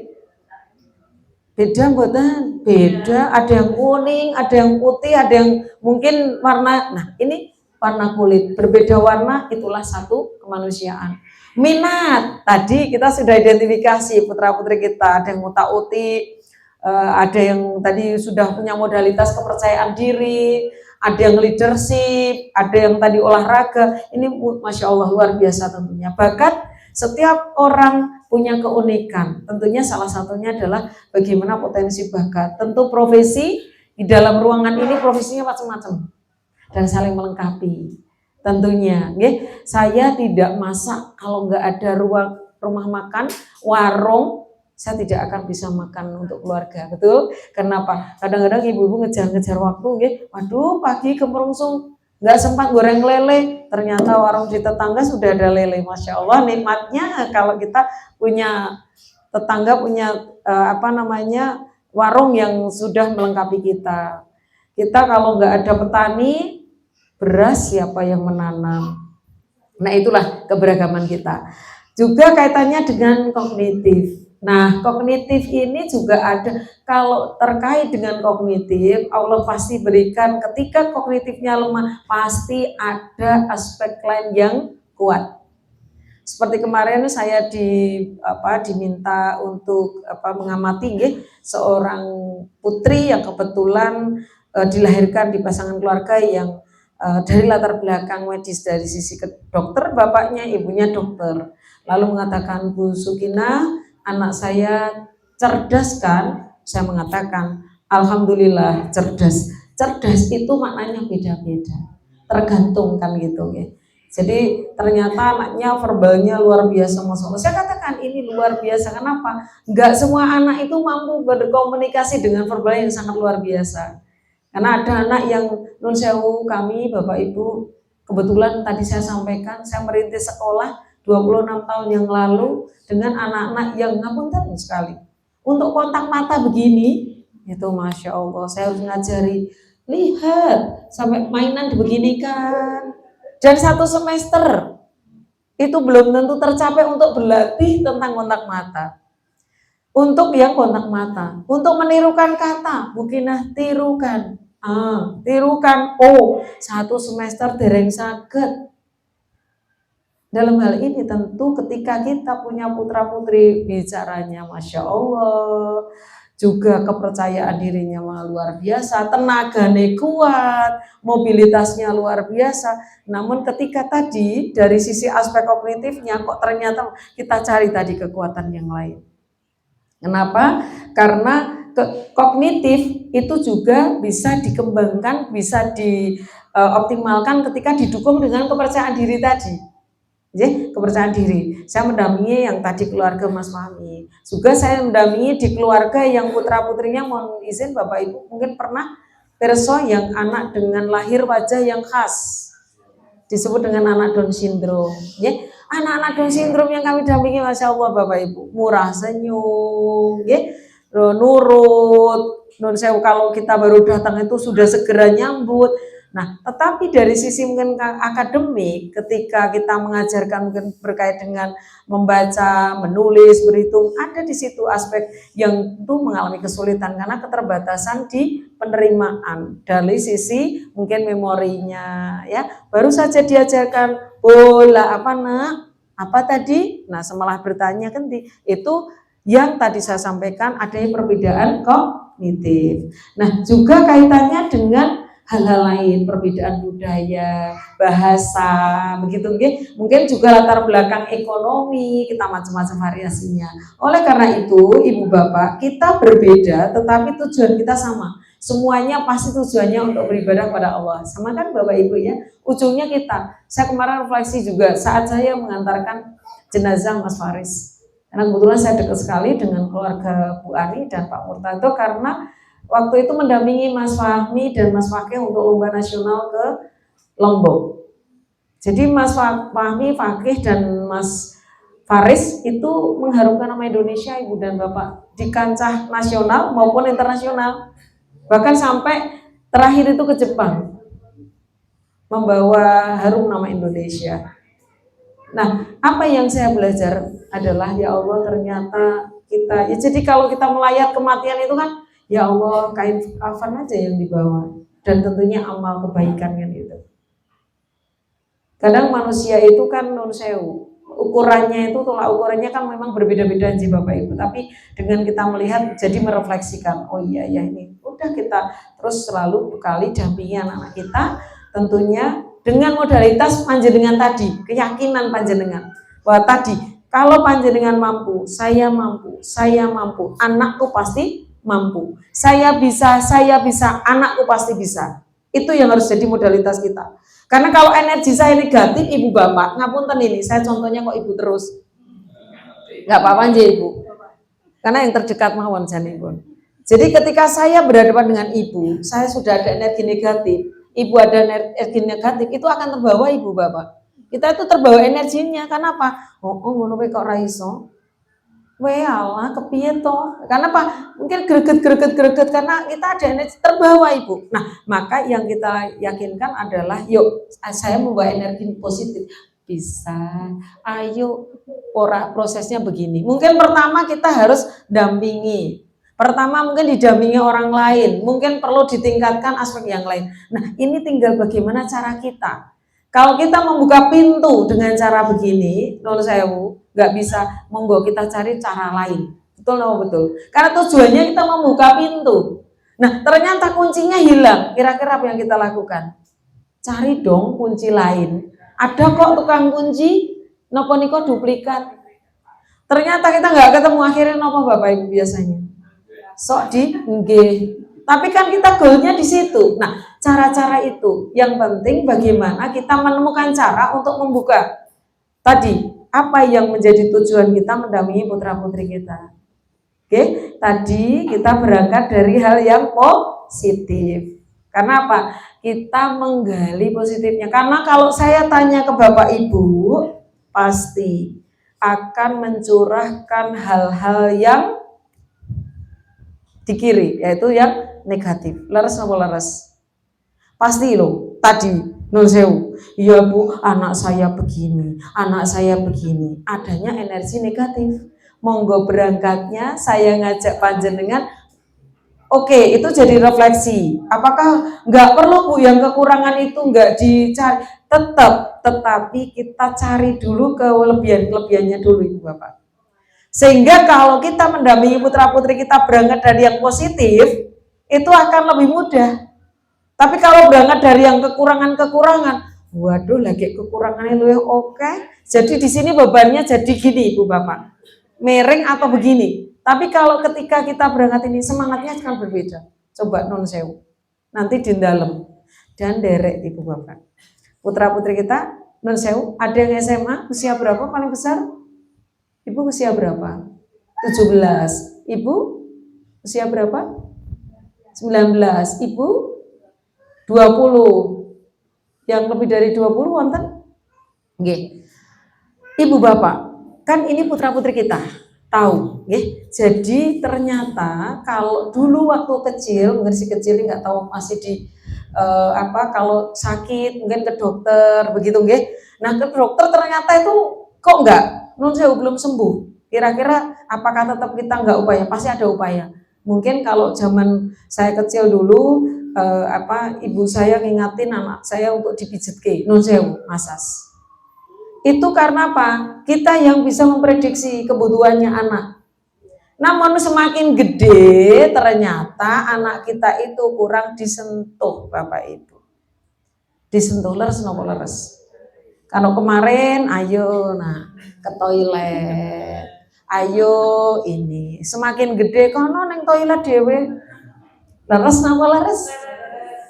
S1: beda mboten? Beda, ada yang kuning, ada yang putih, ada yang mungkin warna. Nah, ini warna kulit, berbeda warna, itulah satu kemanusiaan. Minat, tadi kita sudah identifikasi putra-putri kita, ada yang muta'uti, ada yang tadi sudah punya modalitas kepercayaan diri, ada yang leadership, ada yang tadi olahraga. Ini Masya Allah luar biasa tentunya. Bakat setiap orang punya keunikan. Tentunya salah satunya adalah bagaimana potensi bakat. Tentu profesi, di dalam ruangan ini profesinya macam-macam dan saling melengkapi. Tentunya, saya tidak masak kalau nggak ada rumah makan, warung, saya tidak akan bisa makan untuk keluarga, betul? Kenapa? Kadang-kadang ibu-ibu ngejar-ngejar waktu, waduh pagi kemerungsung, nggak sempat goreng lele, ternyata warung di tetangga sudah ada lele, Masya Allah. Nikmatnya kalau kita punya tetangga, punya warung yang sudah melengkapi kita. Kita kalau nggak ada petani, beras siapa yang menanam? Nah, itulah keberagaman kita. Juga kaitannya dengan kognitif. Nah, kognitif ini juga ada. Kalau terkait dengan kognitif, Allah pasti berikan ketika kognitifnya lemah, pasti ada aspek lain yang kuat. Seperti kemarin saya diminta untuk mengamati seorang putri yang kebetulan dilahirkan di pasangan keluarga yang dari latar belakang medis, dari sisi dokter, bapaknya, ibunya dokter. Lalu mengatakan, Bu Sukina, anak saya cerdas kan? Saya mengatakan, Alhamdulillah cerdas. Cerdas itu maknanya beda-beda, tergantung kan gitu ya. Jadi ternyata anaknya verbalnya luar biasa, Masya Allah. Saya katakan ini luar biasa, kenapa? Enggak semua anak itu mampu berkomunikasi dengan verbal yang sangat luar biasa. Karena ada anak yang nun sewu kami, Bapak Ibu, kebetulan tadi saya sampaikan, saya merintis sekolah 26 tahun yang lalu dengan anak-anak yang ngapunten sekali. Untuk kontak mata begini, itu Masya Allah, saya harus ngajari, lihat, sampai mainan beginikan. Dan 1 semester, itu belum tentu tercapai untuk berlatih tentang kontak mata. Untuk yang kontak mata, untuk menirukan kata, bukinah tirukan. Tirukan, 1 semester dereng saged. Dalam hal ini tentu ketika kita punya putra putri bicaranya Masya Allah, juga kepercayaan dirinya luar biasa, tenaganya kuat, mobilitasnya luar biasa. Namun ketika tadi dari sisi aspek kognitifnya kok ternyata kita cari tadi kekuatan yang lain. Kenapa? Karena kognitif itu juga bisa dikembangkan, bisa dioptimalkan ketika didukung dengan kepercayaan diri tadi. Kepercayaan diri. Saya mendampingi yang tadi keluarga Mas Fahmi. Juga saya mendampingi di keluarga yang putra-putrinya, mohon izin Bapak Ibu, mungkin pernah perso yang anak dengan lahir wajah yang khas. Disebut dengan anak Down syndrome. Anak-anak Down syndrome yang kami dampingi, Masya Allah Bapak Ibu, murah senyum, nurut. Menurut saya kalau kita baru datang itu sudah segera nyambut. Nah, tetapi dari sisi mungkin akademik, ketika kita mengajarkan mungkin berkait dengan membaca, menulis, berhitung, ada di situ aspek yang itu mengalami kesulitan karena keterbatasan di penerimaan dari sisi mungkin memorinya, ya. Baru saja diajarkan bola apa nak, apa tadi? Nah, setelah bertanya kan itu yang tadi saya sampaikan adanya perbedaan kognitif. Nah, juga kaitannya dengan hal-hal lain, perbedaan budaya, bahasa, begitu mungkin juga latar belakang ekonomi, kita macam-macam variasinya. Oleh karena itu, Ibu Bapak, kita berbeda tetapi tujuan kita sama. Semuanya pasti tujuannya untuk beribadah pada Allah. Sama kan Bapak Ibu ya? Ujungnya kita. Saya kemarin refleksi juga saat saya mengantarkan jenazah Mas Faris. Karena kebetulan saya dekat sekali dengan keluarga Bu Ani dan Pak Murtado karena waktu itu mendampingi Mas Fahmi dan Mas Fakih untuk lomba nasional ke Lombok. Jadi Mas Fahmi, Fakih dan Mas Faris itu mengharumkan nama Indonesia Ibu dan Bapak di kancah nasional maupun internasional. Bahkan sampai terakhir itu ke Jepang. Membawa harum nama Indonesia. Nah, apa yang saya belajar adalah ya Allah ternyata kita, ya jadi kalau kita melayat kematian itu kan ya Allah, kain kafan aja yang dibawa dan tentunya amal kebaikan kan itu. Kadang manusia itu kan non sewu, ukurannya itu tolak ukurnya kan memang berbeda-beda sih Bapak Ibu. Tapi dengan kita melihat jadi merefleksikan, oh iya ya ini udah kita terus selalu kali dampingi anak-anak kita, tentunya dengan modalitas panjenengan tadi, keyakinan panjenengan bahwa tadi kalau panjenengan mampu, saya mampu, anakku pasti mampu. Saya bisa, anakku pasti bisa. Itu yang harus jadi modalitas kita. Karena kalau energi saya negatif, Ibu Bapak, ngapunten ini, saya contohnya kok Ibu terus. Nggak apa-apa aja Ibu. Karena yang terdekat mawon janipun. Jadi ketika saya berhadapan dengan Ibu, saya sudah ada energi negatif, Ibu ada energi negatif, itu akan terbawa Ibu Bapak. Kita itu terbawa energinya, karena apa? Ngono kok ra iso. Walah kepiye toh? Karena apa? Mungkin greget karena kita ada energi terbawa Ibu. Nah, maka yang kita yakinkan adalah yuk saya membawa energi positif. Bisa. Ayo prosesnya begini. Mungkin pertama kita harus dampingi. Pertama mungkin didampingi orang lain. Mungkin perlu ditingkatkan aspek yang lain. Nah, ini tinggal bagaimana cara kita. Kalau kita membuka pintu dengan cara begini, menurut saya Bu, nggak bisa, monggo kita cari cara lain. Betul no betul? Karena tujuannya kita membuka pintu. Nah, ternyata kuncinya hilang. Kira-kira apa yang kita lakukan? Cari dong kunci lain. Ada kok tukang kunci, nopo niko duplikat. Ternyata kita nggak ketemu, akhirnya nopo Bapak Ibu biasanya. Sok di nggih. Tapi kan kita goalnya di situ. Nah, cara-cara itu yang penting bagaimana kita menemukan cara untuk membuka tadi apa yang menjadi tujuan kita mendampingi putra-putri kita. Oke, tadi kita berangkat dari hal yang positif. Karena apa? Kita menggali positifnya. Karena kalau saya tanya ke Bapak Ibu, pasti akan mencurahkan hal-hal yang di kiri, yaitu yang negatif. Leres apa leres? Pasti loh, tadi nun sewu. Iya Bu, anak saya begini, adanya energi negatif. Monggo berangkatnya saya ngajak panjenengan. Oke, itu jadi refleksi. Apakah nggak perlu Bu yang kekurangan itu nggak dicari? Tetapi kita cari dulu kelebihannya dulu Ibu Bapak. Sehingga kalau kita mendampingi putra-putri kita berangkat dari yang positif, itu akan lebih mudah. Tapi kalau berangkat dari yang kekurangan, waduh lagi kekurangannya lebih oke. Jadi di sini bebannya jadi gini Ibu Bapak, miring atau begini. Tapi kalau ketika kita berangkat ini semangatnya akan berbeda. Coba non sewu. Nanti di dalam dan derek ibu bapak. Putra putri kita non sewu. Ada yang SMA usia berapa paling besar? Ibu usia berapa? 17. Ibu usia berapa? 19. Ibu 20. Yang lebih dari 20 wonten? Nggih. Ibu bapak, kan ini putra putri kita. Tahu, nggih. Jadi ternyata kalau dulu waktu kecil, mungkin si kecil nggak tahu masih di kalau sakit mungkin ke dokter begitu, nggih. Nah ke dokter ternyata itu kok nggak, non saya belum sembuh. Kira-kira apakah tetap kita nggak upaya? Pasti ada upaya. Mungkin kalau zaman saya kecil dulu, ibu saya ngingatin anak saya untuk dipijitke, non sewu, masas. Itu karena apa? Kita yang bisa memprediksi kebutuhannya anak. Namun semakin gede ternyata anak kita itu kurang disentuh Bapak Ibu. Disentuh leres nopo leres. Kalau kemarin ayo ke toilet. Ayo ini. Semakin gede kono neng toilet dewe. Leres nopo leres.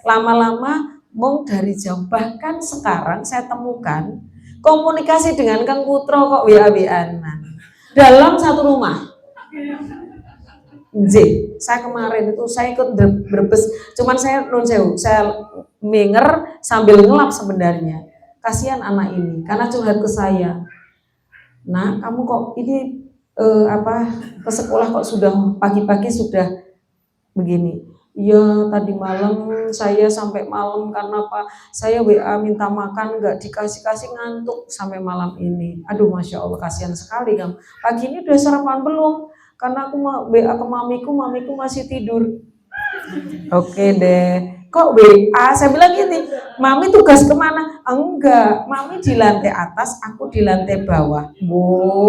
S1: Lama-lama mung dari jauh, bahkan sekarang saya temukan komunikasi dengan Kang Putro kok WA-WA-an dalam satu rumah. Saya kemarin itu saya ikut berbes, cuman saya non sewu, saya minger sambil ngelap sebenarnya. Kasihan anak ini karena curhat ke saya. Nah, kamu kok ini ke sekolah kok sudah pagi-pagi sudah begini. Iya, tadi malam saya sampai malam karena apa? Saya WA minta makan nggak dikasih ngantuk sampai malam ini. Aduh, masya Allah kasihan sekali kamu. Pagi ini udah sarapan belum? Karena aku mau WA ke mamiku masih tidur. Oke deh. Kok WA? Saya bilang gini, mami tugas kemana? Enggak, mami di lantai atas, aku di lantai bawah. Bu.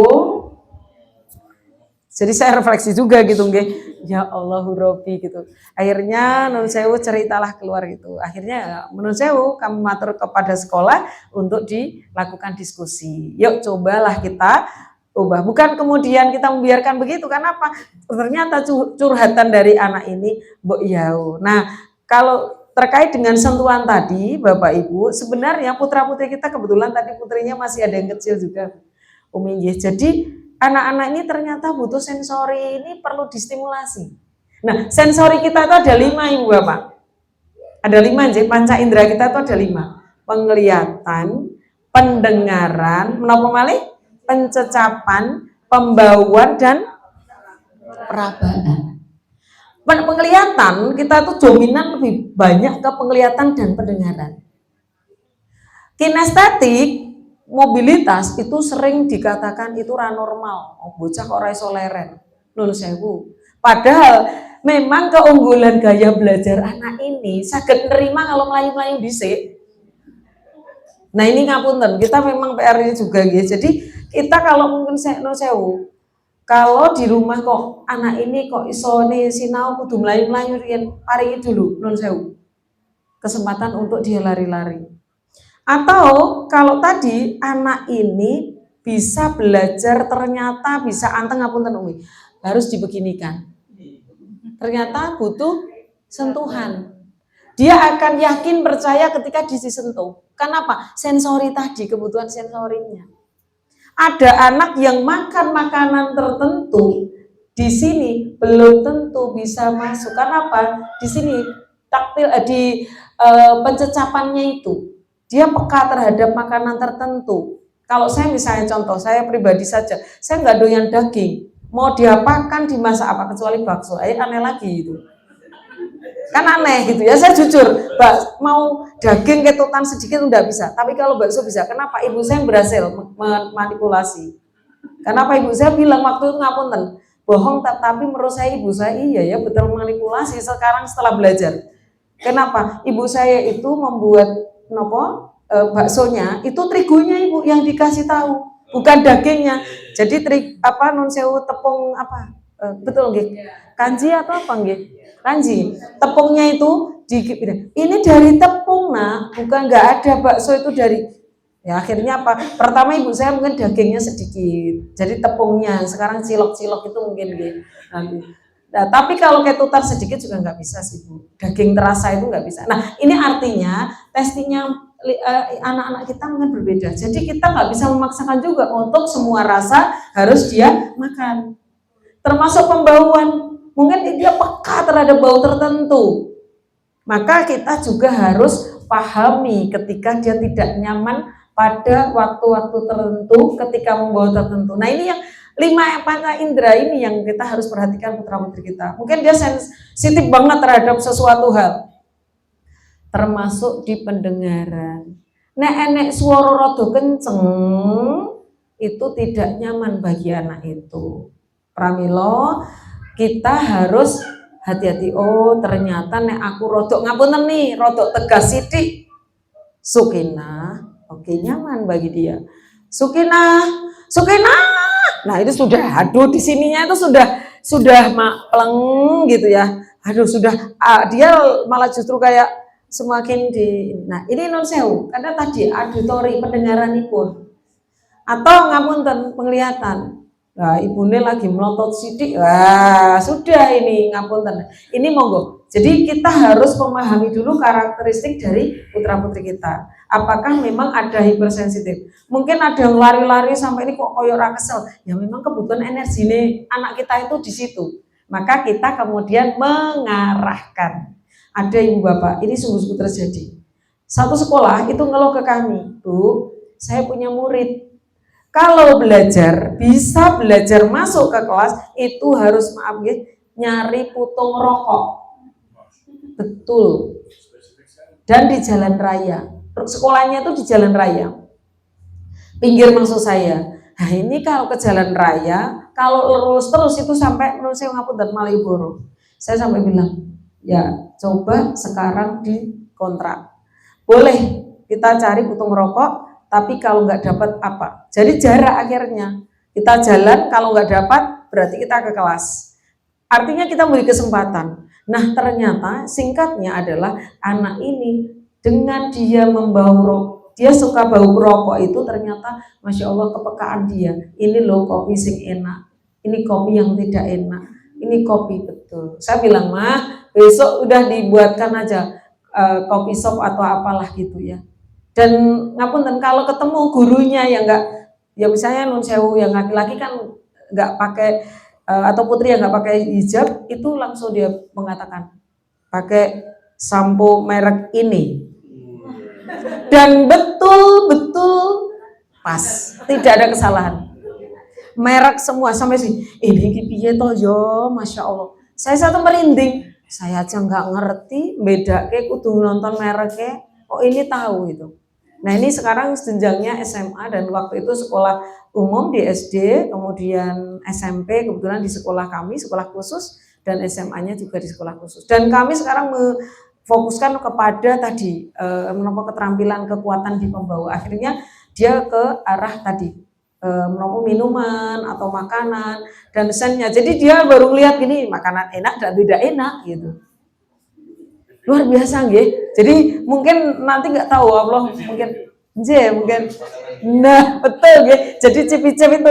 S1: Jadi saya refleksi juga gitu, nggih. Ya Allahu Robbi gitu. Akhirnya nun sewu ceritalah keluar gitu. Akhirnya menurut sewu kami matur kepada sekolah untuk dilakukan diskusi. Yuk cobalah kita ubah. Bukan kemudian kita membiarkan begitu. Karena apa? Ternyata curhatan dari anak ini mbok yau. Nah, kalau terkait dengan sentuhan tadi Bapak Ibu, sebenarnya putra-putri kita kebetulan tadi putrinya masih ada yang kecil juga. Umi nggih. Jadi anak-anak ini ternyata butuh sensori ini perlu distimulasi. Nah, sensori kita itu ada 5 Ibu Bapak. Ada 5 aja, panca indera kita itu ada 5. Penglihatan, pendengaran, menapa malih? Pencecapan, pembauan dan perabaan. Penglihatan kita itu dominan lebih banyak ke penglihatan dan pendengaran. Kinestetik mobilitas itu sering dikatakan itu normal, bocah kok ora iso leren. Nun sewu. Padahal memang keunggulan gaya belajar anak ini saged nerima kalau melayu-melayu dhisik. Nah ini ngapunten, kita memang PR-nya juga gitu. Jadi kita kalau mungkin nun sewu, kalau di rumah kok anak ini kok iso sinau kudu melayu-melayu riyen paringi dulu nun sewu. Kesempatan untuk dia lari-lari. Atau kalau tadi anak ini bisa belajar ternyata bisa anteng ngapunten Umi, harus dibeginikan. Ternyata butuh sentuhan. Dia akan yakin percaya ketika disentuh. Kenapa? Sensori tadi, kebutuhan sensorinya. Ada anak yang makan makanan tertentu di sini belum tentu bisa masuk. Kenapa? Di sini taktil pencecapannya itu. Dia peka terhadap makanan tertentu. Kalau saya misalnya contoh, saya pribadi saja, saya nggak doyan daging. Mau diapakan, dimasak apa kecuali bakso, aneh lagi itu. Kan aneh gitu ya, saya jujur, mau daging ketutan sedikit nggak bisa. Tapi kalau bakso bisa. Kenapa? Ibu saya berhasil memanipulasi. Kenapa ibu saya bilang waktu itu ngapunten, bohong tapi menurut saya ibu saya iya ya betul manipulasi sekarang setelah belajar. Kenapa? Ibu saya itu membuat baksonya itu terigunya ibu yang dikasih tahu, bukan dagingnya. Jadi nun sewu tepung apa? Betul nggih? Kanji atau apa nggih? Kanji. Tepungnya itu ini dari tepung bukan nggak ada bakso itu dari Ya akhirnya apa? Pertama ibu saya mungkin dagingnya sedikit, jadi tepungnya sekarang cilok-cilok itu mungkin gitu. Nanti. Nah, tapi kalau ketutar sedikit juga nggak bisa sih bu. Daging terasa itu nggak bisa. Nah ini artinya testingnya anak-anak kita mungkin berbeda. Jadi kita nggak bisa memaksakan juga untuk semua rasa harus dia makan. Termasuk pembauan, mungkin dia peka terhadap bau tertentu. Maka kita juga harus pahami ketika dia tidak nyaman pada waktu-waktu tertentu ketika membawa tertentu. Nah ini yang 5 panca indera ini yang kita harus perhatikan putra putri kita. Mungkin dia sensitif banget terhadap sesuatu hal, termasuk di pendengaran. Nek enek suara rada kenceng itu tidak nyaman bagi anak itu. Pramila kita harus hati-hati. Oh ternyata nek aku rodok ngapunten nih, rodok tegas sithik. Sukinah, oke nyaman bagi dia. Sukinah, Sukinah. Nah itu sudah, aduh di sininya itu sudah pleng gitu ya. Aduh sudah, dia malah justru kayak semakin di. Nah ini non sewu, karena tadi auditori pendengaran pun, atau ngapunten penglihatan. Nah, ibunya lagi melotot sidik, wah sudah ini ngapunten. Ini monggo. Jadi kita harus memahami dulu karakteristik dari putra putri kita. Apakah memang ada hipersensitif? Mungkin ada yang lari-lari sampai ini kok koyo ora kesel. Ya memang kebutuhan energi nih anak kita itu di situ. Maka kita kemudian mengarahkan. Ada ibu bapak, ini sungguh-sungguh terjadi. Satu sekolah itu ngeluh ke kami, Bu, saya punya murid. Kalau belajar, bisa belajar masuk ke kelas, itu harus maaf ya, nyari putung rokok. Betul. Dan di jalan raya. Sekolahnya itu di jalan raya. Pinggir maksud saya. Nah ini kalau ke jalan raya, kalau lurus terus itu sampai menurut saya ngapunten Malioboro. Saya sampai bilang, ya coba sekarang dikontrak. Boleh kita cari putung rokok, tapi kalau nggak dapat apa? Jadi jarak akhirnya kita jalan, kalau nggak dapat berarti kita ke kelas. Artinya kita beri kesempatan. Nah ternyata singkatnya adalah anak ini dengan dia membau rokok, dia suka bau rokok itu ternyata masya Allah kepekaan dia. Ini loh kopi sing enak, ini kopi yang tidak enak, ini kopi betul. Saya bilang mah besok udah dibuatkan aja kopi shop atau apalah gitu ya. Dan ngapunten kalau ketemu gurunya yang enggak, ya misalnya nun sewu yang laki-laki kan enggak pakai atau putri yang enggak pakai hijab, itu langsung dia mengatakan pakai sampo merek ini. Dan betul-betul pas, tidak ada kesalahan. Merek semua sampai sini. Ini piye toh yo, masya Allah. Saya satu merinding. Saya aja nggak ngerti, beda kayak kudu nonton mereknya. Oh ini tahu itu. Nah ini sekarang jenjangnya SMA dan waktu itu sekolah umum di SD, kemudian SMP, kebetulan di sekolah kami, sekolah khusus, dan SMA-nya juga di sekolah khusus. Dan kami sekarang fokuskan kepada tadi menopo keterampilan kekuatan di pembawa. Akhirnya dia ke arah tadi menopo minuman atau makanan dan sennya. Jadi dia baru lihat gini makanan enak dan tidak enak gitu. Luar biasa nggih. Jadi mungkin nanti nggak tahu Allah mungkin mungkin. Nah betul nggih. Jadi cip-cip itu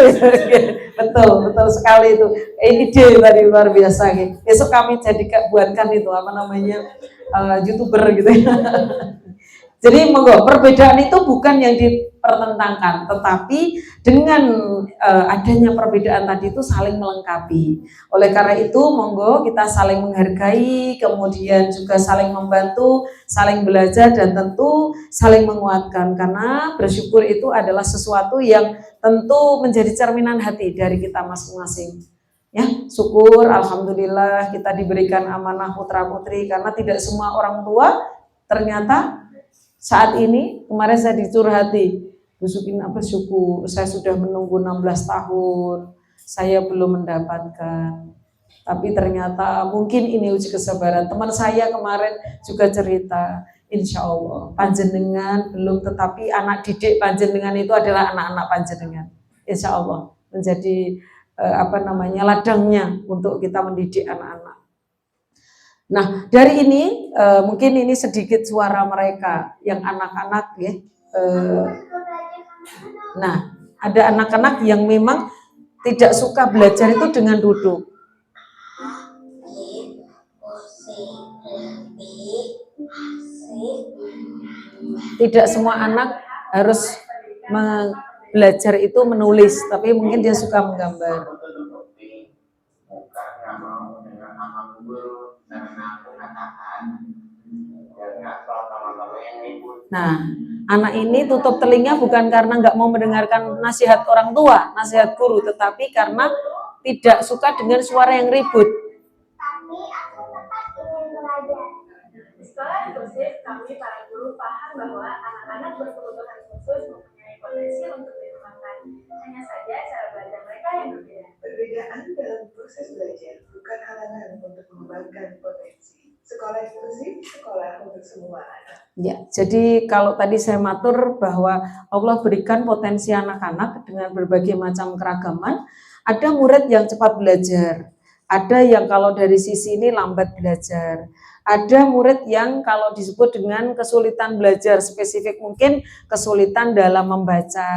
S1: betul sekali itu. Ide tadi luar biasa nggih. Besok kami buatkan itu apa namanya YouTuber gitu ya. Jadi monggo perbedaan itu bukan yang dipertentangkan, tetapi dengan adanya perbedaan tadi itu saling melengkapi. Oleh karena itu monggo kita saling menghargai, kemudian juga saling membantu, saling belajar dan tentu saling menguatkan karena bersyukur itu adalah sesuatu yang tentu menjadi cerminan hati dari kita masing-masing. Ya, syukur alhamdulillah kita diberikan amanah putra putri karena tidak semua orang tua ternyata saat ini kemarin saya dicurhati Bu Sukina bersyukur saya sudah menunggu 16 tahun saya belum mendapatkan, tapi ternyata mungkin ini uji kesabaran. Teman saya kemarin juga cerita insya Allah panjenengan belum, tetapi anak didik panjenengan itu adalah anak-anak panjenengan insya Allah menjadi ladangnya untuk kita mendidik anak-anak. Nah dari ini mungkin ini sedikit suara mereka yang anak-anak ya Nah, ada anak-anak yang memang tidak suka belajar itu dengan duduk. Tidak semua anak harus belajar itu menulis, tapi mungkin dia suka menggambar. Nah, anak ini tutup telinga bukan karena nggak mau mendengarkan nasihat orang tua, nasihat guru, tetapi karena tidak suka dengan suara yang ribut.
S9: Di sekolah inklusif, kami para guru paham bahwa anak-anak berkebutuhan khusus mempunyai potensi untuk dikembangkan. Hanya saja cara belajar mereka yang berbeda.
S10: Perbedaan dalam proses belajar bukan halangan untuk mengembangkan potensi. Sekolah inklusif, sekolah untuk semua anak.
S1: Ya, jadi kalau tadi saya matur bahwa Allah berikan potensi anak-anak dengan berbagai macam keragaman, ada murid yang cepat belajar, ada yang kalau dari sisi ini lambat belajar, ada murid yang kalau disebut dengan kesulitan belajar spesifik mungkin kesulitan dalam membaca,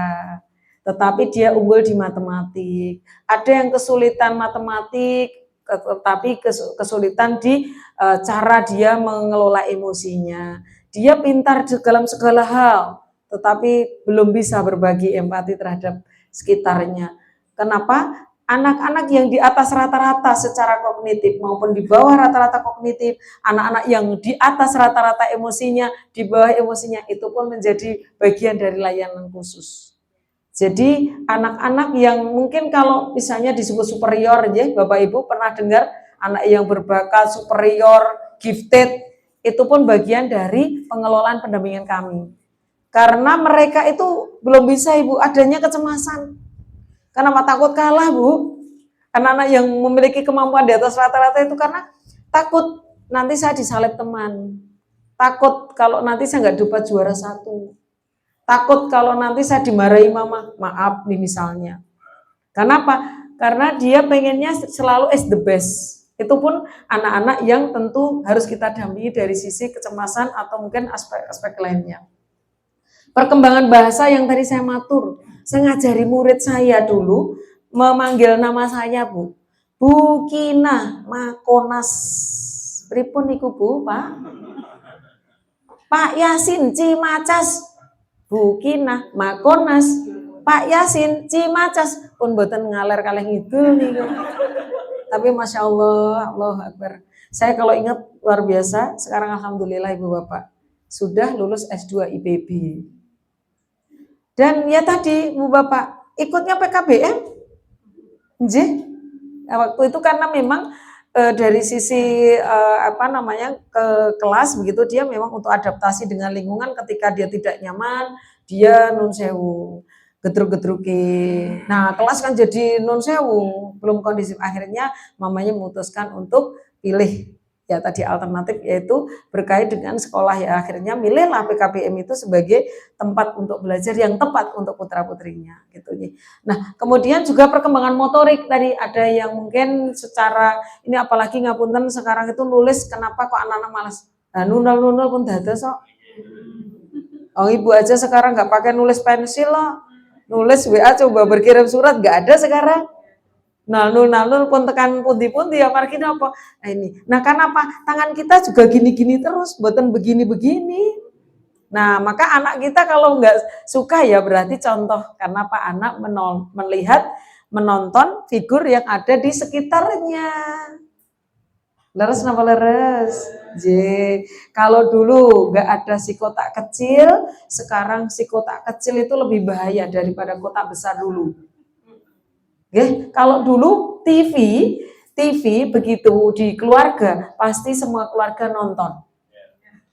S1: tetapi dia unggul di matematik, ada yang kesulitan matematik, tetapi kesulitan di cara dia mengelola emosinya. Dia pintar dalam segala hal, tetapi belum bisa berbagi empati terhadap sekitarnya. Kenapa? Anak-anak yang di atas rata-rata secara kognitif maupun di bawah rata-rata kognitif, anak-anak yang di atas rata-rata emosinya, di bawah emosinya, itu pun menjadi bagian dari layanan khusus. Jadi anak-anak yang mungkin kalau misalnya disebut superior, ya Bapak Ibu pernah dengar anak yang berbakat, superior, gifted, itu pun bagian dari pengelolaan pendampingan kami. Karena mereka itu belum bisa Ibu, adanya kecemasan. Karena takut kalah Bu. Anak-anak yang memiliki kemampuan di atas rata-rata itu karena takut nanti saya disalib teman. Takut kalau nanti saya nggak dapat juara 1. Takut kalau nanti saya dimarahi mama, maaf nih misalnya. Kenapa? Karena dia pengennya selalu as the best. Itu pun anak-anak yang tentu harus kita dampingi dari sisi kecemasan atau mungkin aspek-aspek lainnya. Perkembangan bahasa yang tadi saya matur, saya ngajari murid saya dulu memanggil nama saya Bu. Bu Kina Makonas. Pripun niku Bu, Pak? Pak Yasin Cimacas. Bu Kina Makonas. Pak Yasin Cimacas pun boten ngaler kalih ngidul niku. Tapi Masya Allah, Allahu Akbar. Saya kalau ingat luar biasa, sekarang Alhamdulillah Ibu Bapak, sudah lulus S2 IPB. Dan ya tadi Ibu Bapak, ikutnya PKBM. Waktu itu karena memang dari sisi ke kelas begitu, dia memang untuk adaptasi dengan lingkungan ketika dia tidak nyaman, dia nun sewu. Gedruk-gedruki. Nah, kelas kan jadi non sewu, belum kondisif. Akhirnya mamanya memutuskan untuk pilih ya tadi alternatif yaitu berkait dengan sekolah ya. Akhirnya milihlah PKBM itu sebagai tempat untuk belajar yang tepat untuk putra-putrinya gitu. Nah, kemudian juga perkembangan motorik tadi ada yang mungkin secara ini apalagi ngapunten sekarang itu nulis kenapa kok anak-anak malas. Nah, nunul-nunul pun dados kok. Oh, Ibu aja sekarang nggak pakai nulis pensil loh. Nulis WA coba berkirim surat nggak ada sekarang. Nul pun tekan pundi-pundi ya parkir apa. Nah ini. Nah kenapa? Tangan kita juga gini-gini terus, buatan begini-begini. Nah maka anak kita kalau nggak suka ya berarti contoh. Karena Pak anak menonton figur yang ada di sekitarnya. Leres napa leres? Kalau dulu nggak ada si kotak kecil, sekarang si kotak kecil itu lebih bahaya daripada kotak besar dulu. Kalau dulu TV begitu di keluarga pasti semua keluarga nonton.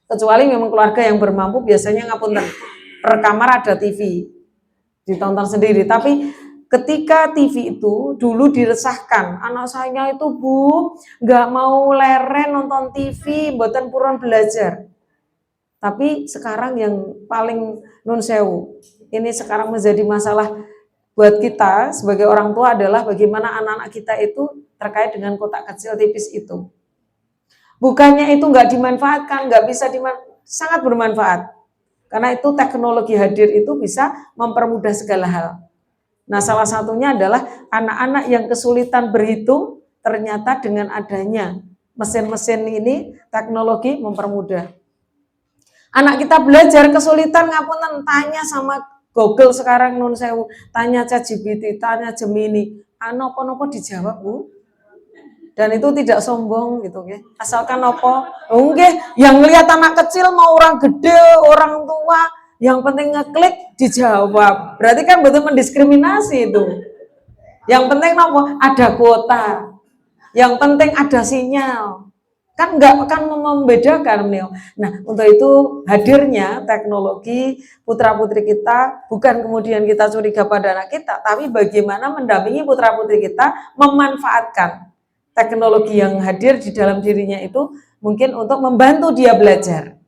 S1: Kecuali memang keluarga yang bermampu biasanya ngapunten per kamar ada TV ditonton sendiri. Tapi ketika TV itu dulu diresahkan, anak saya itu Bu nggak mau leren nonton TV, mboten purun belajar. Tapi sekarang yang paling nun sewu, ini sekarang menjadi masalah buat kita sebagai orang tua adalah bagaimana anak-anak kita itu terkait dengan kotak kecil tipis itu. Bukannya itu nggak dimanfaatkan, nggak bisa sangat bermanfaat. Karena itu teknologi hadir itu bisa mempermudah segala hal. Nah, salah satunya adalah anak-anak yang kesulitan berhitung, ternyata dengan adanya mesin-mesin ini, teknologi mempermudah. Anak kita belajar kesulitan, ngapunten, tanya sama Google sekarang, nun sewu, tanya ChatGPT, tanya Gemini, apa-apa dijawab, Bu. Dan itu tidak sombong gitu ya. Asalkan apa? Nggih, yang ngelihat anak kecil mau orang gede, orang tua, yang penting ngeklik dijawab. Berarti kan betul mendiskriminasi itu. Yang penting apa? Ada kuota. Yang penting ada sinyal. Kan nggak akan membedakan nih. Nah, untuk itu hadirnya teknologi putra-putri kita bukan kemudian kita curiga pada anak kita, tapi bagaimana mendampingi putra-putri kita memanfaatkan teknologi yang hadir di dalam dirinya itu mungkin untuk membantu dia belajar.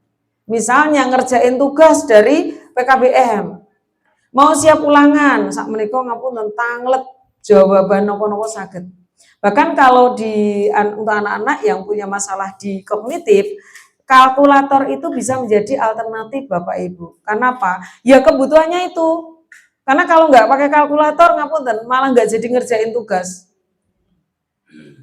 S1: Misalnya ngerjain tugas dari PKBM, mau siap ulangan, sak menika ngapunten tanglet jawaban napa-napa saged. Bahkan kalau untuk anak-anak yang punya masalah di kognitif, kalkulator itu bisa menjadi alternatif Bapak Ibu. Karena apa? Ya kebutuhannya itu. Karena kalau nggak pakai kalkulator ngapunten malah nggak jadi ngerjain tugas.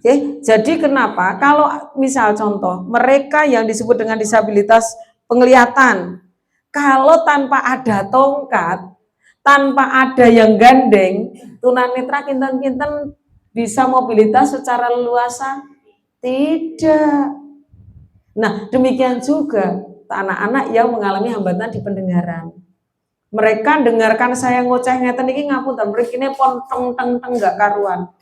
S1: Oke, jadi kenapa? Kalau misal contoh, mereka yang disebut dengan disabilitas penglihatan, kalau tanpa ada tongkat, tanpa ada yang gandeng, tunanetra kinten-kinten bisa mobilitas secara leluasa? Tidak. Nah, demikian juga anak-anak yang mengalami hambatan di pendengaran. Mereka dengarkan saya ngoceh ngeten iki ngapunten, mrikine pon teng gak karuan.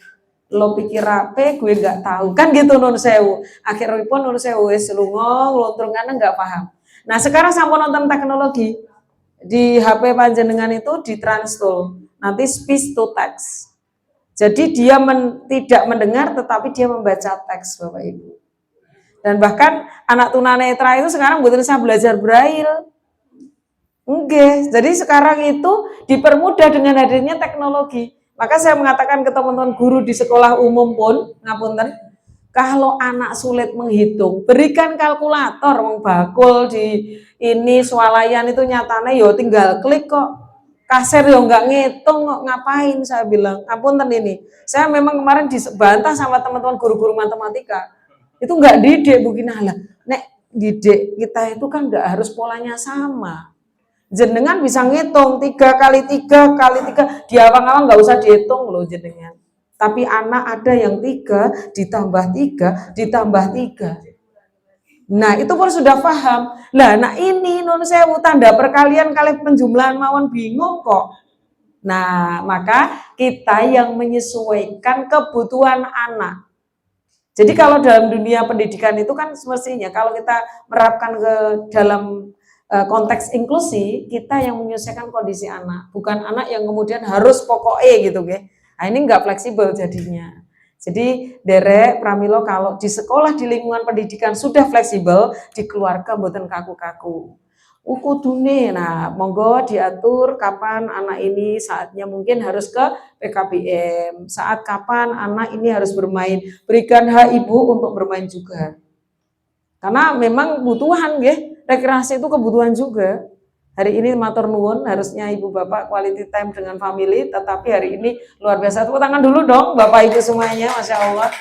S1: Lo pikir apa, gue gak tahu. Kan gitu nun sewu. Akhirnya pun nun sewu wis lunga, nglontrungane gak paham. Nah, sekarang sampun nonton teknologi. Di HP panjenengan itu ditranslate. Nanti speech to text. Jadi dia tidak mendengar tetapi dia membaca teks Bapak Ibu. Dan bahkan anak tunanetra itu sekarang bukan bisa belajar braille. Enggak. Jadi sekarang itu dipermudah dengan hadirnya teknologi. Maka saya mengatakan ke teman-teman guru di sekolah umum pun, ngapunten, kalau anak sulit menghitung, berikan kalkulator, wong bakul di ini swalayan itu nyatanya yo tinggal klik kok. Kasir yo nggak ngitung kok, ngapain saya bilang. Ngapunten ini. Saya memang kemarin dibantah sama teman-teman guru-guru matematika. Itu nggak didik Bu Kinala. Nek didik kita itu kan nggak harus polanya sama. Jenengan bisa ngitung 3 kali 3 kali 3, di awang-awang nggak usah dihitung loh jenengan. Tapi anak ada yang 3 ditambah 3 ditambah 3. Nah itu pun sudah paham. Nah ini nun sewu tanda perkalian kali penjumlahan mawon bingung kok. Nah maka kita yang menyesuaikan kebutuhan anak. Jadi kalau dalam dunia pendidikan itu kan semestinya kalau kita menerapkan ke dalam konteks inklusi, kita yang menyelesaikan kondisi anak, bukan anak yang kemudian harus pokoknya gitu, ge. Nah, ini enggak fleksibel jadinya. Jadi derek pramilo kalau di sekolah di lingkungan pendidikan sudah fleksibel, di keluarga mboten kaku-kaku. Kudune, nah monggo diatur kapan anak ini saatnya mungkin harus ke PKBM, saat kapan anak ini harus bermain, berikan hak ibu untuk bermain juga. Karena memang kebutuhan, ge. Rekreasi itu kebutuhan juga. Hari ini matur nuwun, harusnya ibu bapak quality time dengan family, tetapi hari ini luar biasa. Tepuk tangan dulu dong bapak ibu semuanya, masya Allah.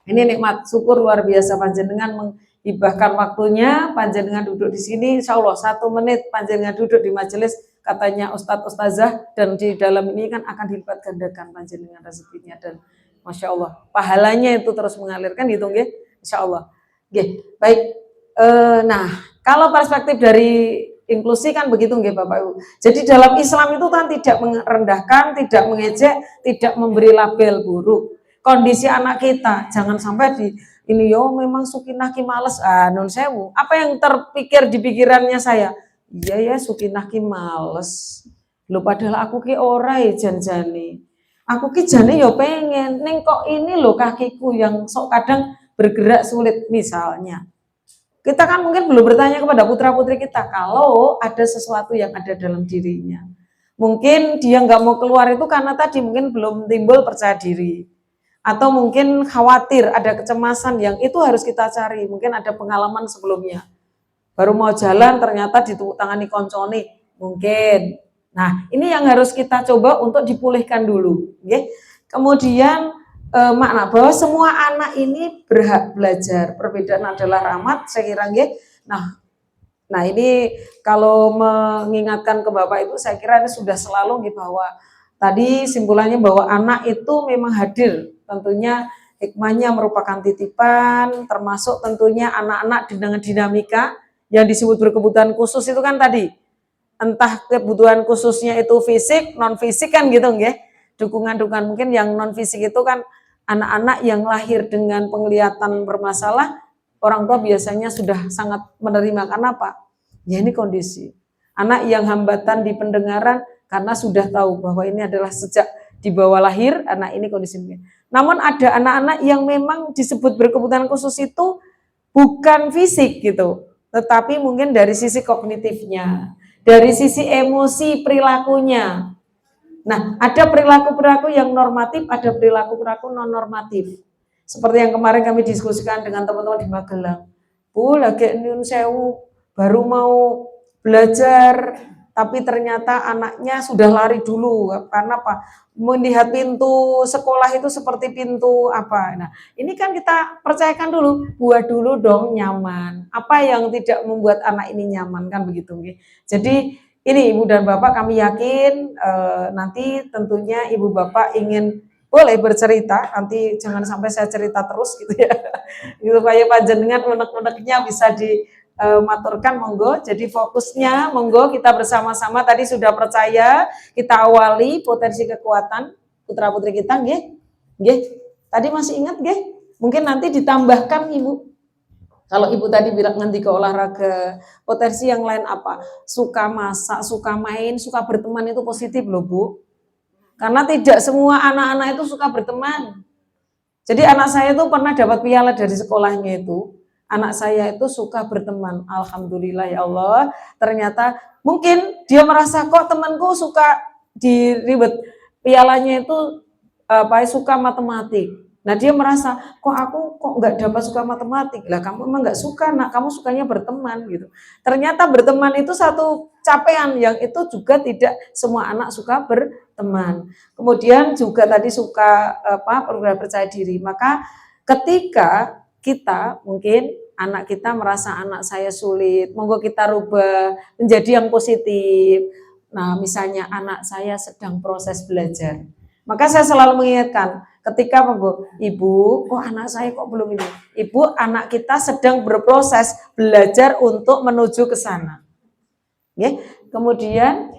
S1: Ini nikmat syukur luar biasa panjenengan menghibahkan waktunya, panjenengan duduk di sini, insya Allah 1 menit panjenengan duduk di majelis, katanya Ustadz Ustazah, dan di dalam ini kan akan dilipat gandakan panjenengan rezekinya, dan masya Allah pahalanya itu terus mengalirkan, hitung ya, insya Allah. Baik. Nah, kalau perspektif dari inklusi kan begitu nggih Bapak Ibu. Jadi dalam Islam itu kan tidak merendahkan, tidak mengejek, tidak memberi label buruk. Kondisi anak kita jangan sampai di ini yo memang Sukinah ki males. Nun sewu. Apa yang terpikir di pikirannya saya? Iya ya Sukinah ki males. Lho padahal aku ki ora jan-jane. Aku ki jane yo pengen, ning kok ini loh kakiku yang sok kadang bergerak sulit misalnya. Kita kan mungkin belum bertanya kepada putra-putri kita kalau ada sesuatu yang ada dalam dirinya. Mungkin dia nggak mau keluar itu karena tadi mungkin belum timbul percaya diri. Atau mungkin khawatir, ada kecemasan yang itu harus kita cari. Mungkin ada pengalaman sebelumnya. baru mau jalan ternyata ditepuk tangani koncone mungkin. Nah, ini yang harus kita coba untuk dipulihkan dulu, okay? Kemudian makna bahwa semua anak ini berhak belajar, perbedaan adalah rahmat, saya kira, okay? Nah ini kalau mengingatkan ke Bapak Ibu, saya kira ini sudah selalu nih, bahwa tadi simpulannya bahwa anak itu memang hadir, tentunya hikmahnya merupakan titipan, termasuk tentunya anak-anak dengan dinamika yang disebut berkebutuhan khusus itu kan tadi, entah kebutuhan khususnya itu fisik, non fisik kan gitu, nggih. Dukungan-dukungan mungkin yang non fisik itu kan anak-anak yang lahir dengan penglihatan bermasalah, orang tua biasanya sudah sangat menerima. Karena apa? Ya ini kondisi. Anak yang hambatan di pendengaran karena sudah tahu bahwa ini adalah sejak di bawah lahir, anak ini kondisinya. Namun ada anak-anak yang memang disebut berkebutuhan khusus itu bukan fisik gitu, tetapi mungkin dari sisi kognitifnya, dari sisi emosi perilakunya. Nah, ada perilaku-perilaku yang normatif, ada perilaku-perilaku non normatif. Seperti yang kemarin kami diskusikan dengan teman-teman di Magelang. Bu, lagi nyun sewu, baru mau belajar, tapi ternyata anaknya sudah lari dulu. Karena apa? Melihat pintu sekolah itu seperti pintu apa. Nah, ini kan kita percayakan dulu, buat dulu dong nyaman. Apa yang tidak membuat anak ini nyaman, kan begitu. Jadi ini Ibu dan Bapak, kami yakin nanti tentunya Ibu Bapak ingin boleh bercerita, nanti jangan sampai saya cerita terus gitu ya. Gitu, supaya panjenengan unek-uneknya bisa dimaturkan, monggo. Jadi fokusnya monggo kita bersama-sama tadi sudah percaya, kita awali potensi kekuatan putra-putri kita, nggih. Nggih. Tadi masih ingat nggih? Mungkin nanti ditambahkan Ibu. Kalau Ibu tadi bilang nanti ke olahraga, potensi yang lain apa? Suka masak, suka main, suka berteman itu positif loh Bu. Karena tidak semua anak-anak itu suka berteman. Jadi anak saya itu pernah dapat piala dari sekolahnya itu. Anak saya itu suka berteman. Alhamdulillah ya Allah. Ternyata mungkin dia merasa kok temanku suka diribet. Pialanya itu suka matematik. Nah dia merasa kok aku nggak dapat suka matematik. Lah kamu emang nggak suka, nak kamu sukanya berteman gitu. Ternyata berteman itu satu capaian yang itu juga tidak semua anak suka berteman. Kemudian juga tadi suka percaya diri. Maka ketika kita mungkin anak kita merasa anak saya sulit, monggo kita rubah menjadi yang positif. Nah misalnya anak saya sedang proses belajar. Maka saya selalu mengingatkan, ketika monggo, Ibu, kok anak saya kok belum ini? Ibu, anak kita sedang berproses belajar untuk menuju ke sana. Ya, kemudian,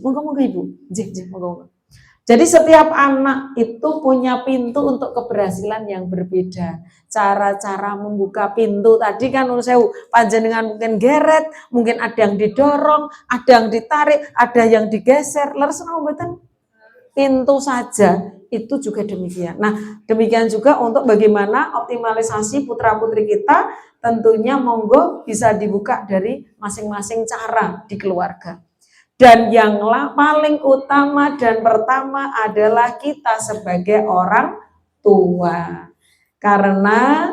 S1: monggo Ibu, monggo. Jadi setiap anak itu punya pintu untuk keberhasilan yang berbeda. Cara-cara membuka pintu tadi kan saya panjenengan mungkin geret, mungkin ada yang didorong, ada yang ditarik, ada yang digeser. Leres mboten? Pintu saja itu juga demikian. Nah, demikian juga untuk bagaimana optimalisasi putra-putri kita, tentunya monggo bisa dibuka dari masing-masing cara di keluarga. Dan yang paling utama dan pertama adalah kita sebagai orang tua. Karena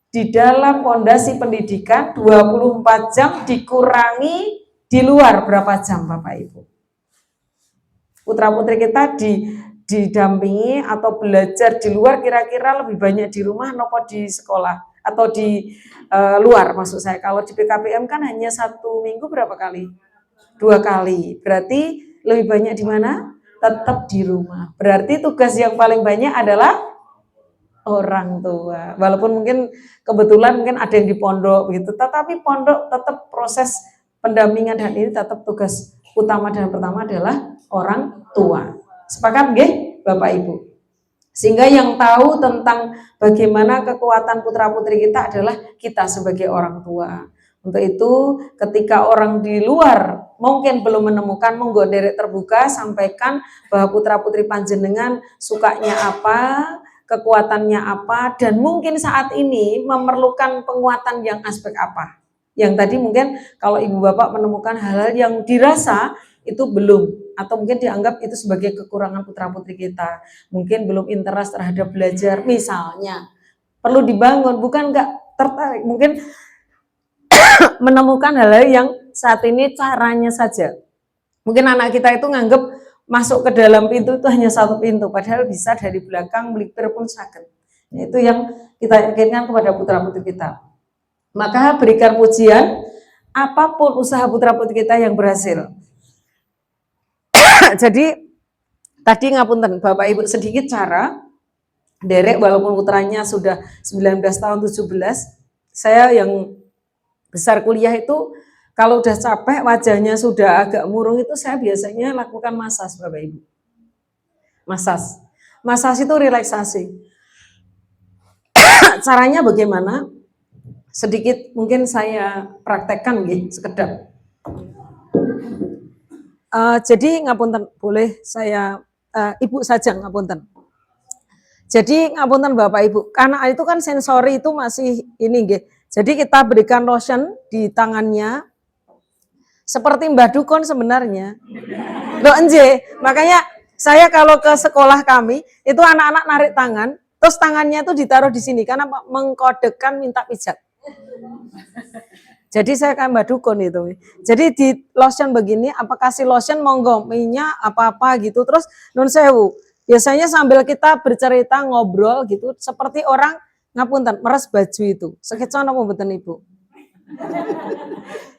S1: di dalam fondasi pendidikan 24 jam dikurangi di luar berapa jam Bapak Ibu? Putra-putri kita didampingi atau belajar di luar kira-kira lebih banyak di rumah atau di sekolah atau di luar maksud saya. Kalau di PKPM kan hanya 1 minggu berapa kali? 2 kali. Berarti lebih banyak di mana? Tetap di rumah. Berarti tugas yang paling banyak adalah orang tua. Walaupun mungkin kebetulan mungkin ada yang di pondok begitu, tetapi pondok tetap proses pendampingan dan ini tetap tugas utama dan pertama adalah orang tua. Sepakat nggih Bapak Ibu? Sehingga yang tahu tentang bagaimana kekuatan putra-putri kita adalah kita sebagai orang tua. Untuk itu ketika orang di luar mungkin belum menemukan, monggo derek terbuka, sampaikan bahwa putra-putri panjenengan sukanya apa, kekuatannya apa, dan mungkin saat ini memerlukan penguatan yang aspek apa. Yang tadi mungkin kalau Ibu Bapak menemukan hal-hal yang dirasa itu belum, atau mungkin dianggap itu sebagai kekurangan putra-putri kita. Mungkin belum interest terhadap belajar, misalnya. Perlu dibangun, bukan nggak tertarik. Mungkin menemukan hal-hal yang saat ini caranya saja. Mungkin anak kita itu nganggep masuk ke dalam pintu itu hanya satu pintu, padahal bisa dari belakang melipir pun sakit. Itu yang kita yakinkan kepada putra-putri kita. Maka berikan pujian apapun usaha putra-putri kita yang berhasil. Jadi tadi ngapunten Bapak Ibu sedikit cara derek walaupun putranya sudah 19 tahun 17, saya yang besar kuliah itu kalau udah capek wajahnya sudah agak murung itu saya biasanya lakukan masas Bapak Ibu. Masas itu relaksasi. Caranya bagaimana? Sedikit mungkin saya praktekkan gitu, sekedap. Jadi ngapunten boleh saya Ibu saja ngapunten. Jadi ngapunten Bapak Ibu, karena itu kan sensori itu masih ini nggih. Jadi kita berikan lotion di tangannya seperti Mbah Dukun sebenarnya. Loh enje, makanya saya kalau ke sekolah kami itu anak-anak narik tangan, terus tangannya itu ditaruh di sini karena mengkodekan minta pijat. Jadi saya kayak Mbak Dukun itu. Jadi di lotion begini, apa kasih lotion monggo, minyak apa-apa gitu. Terus nun sewu, biasanya sambil kita bercerita ngobrol gitu, seperti orang ngapunten meres baju itu. Sekecon apa mboten Ibu?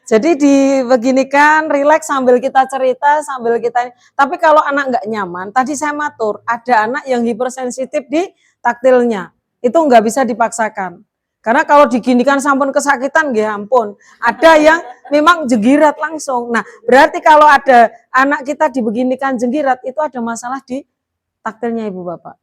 S1: Jadi dibeginikan, rileks sambil kita cerita, sambil kita. Tapi kalau anak nggak nyaman, tadi saya matur, ada anak yang hipersensitif di taktilnya, itu nggak bisa dipaksakan. Karena kalau diginikan sampun kesakitan, ya ampun. Ada yang memang jenggirat langsung. Nah, berarti kalau ada anak kita dibeginikan jenggirat, itu ada masalah di taktilnya Ibu Bapak.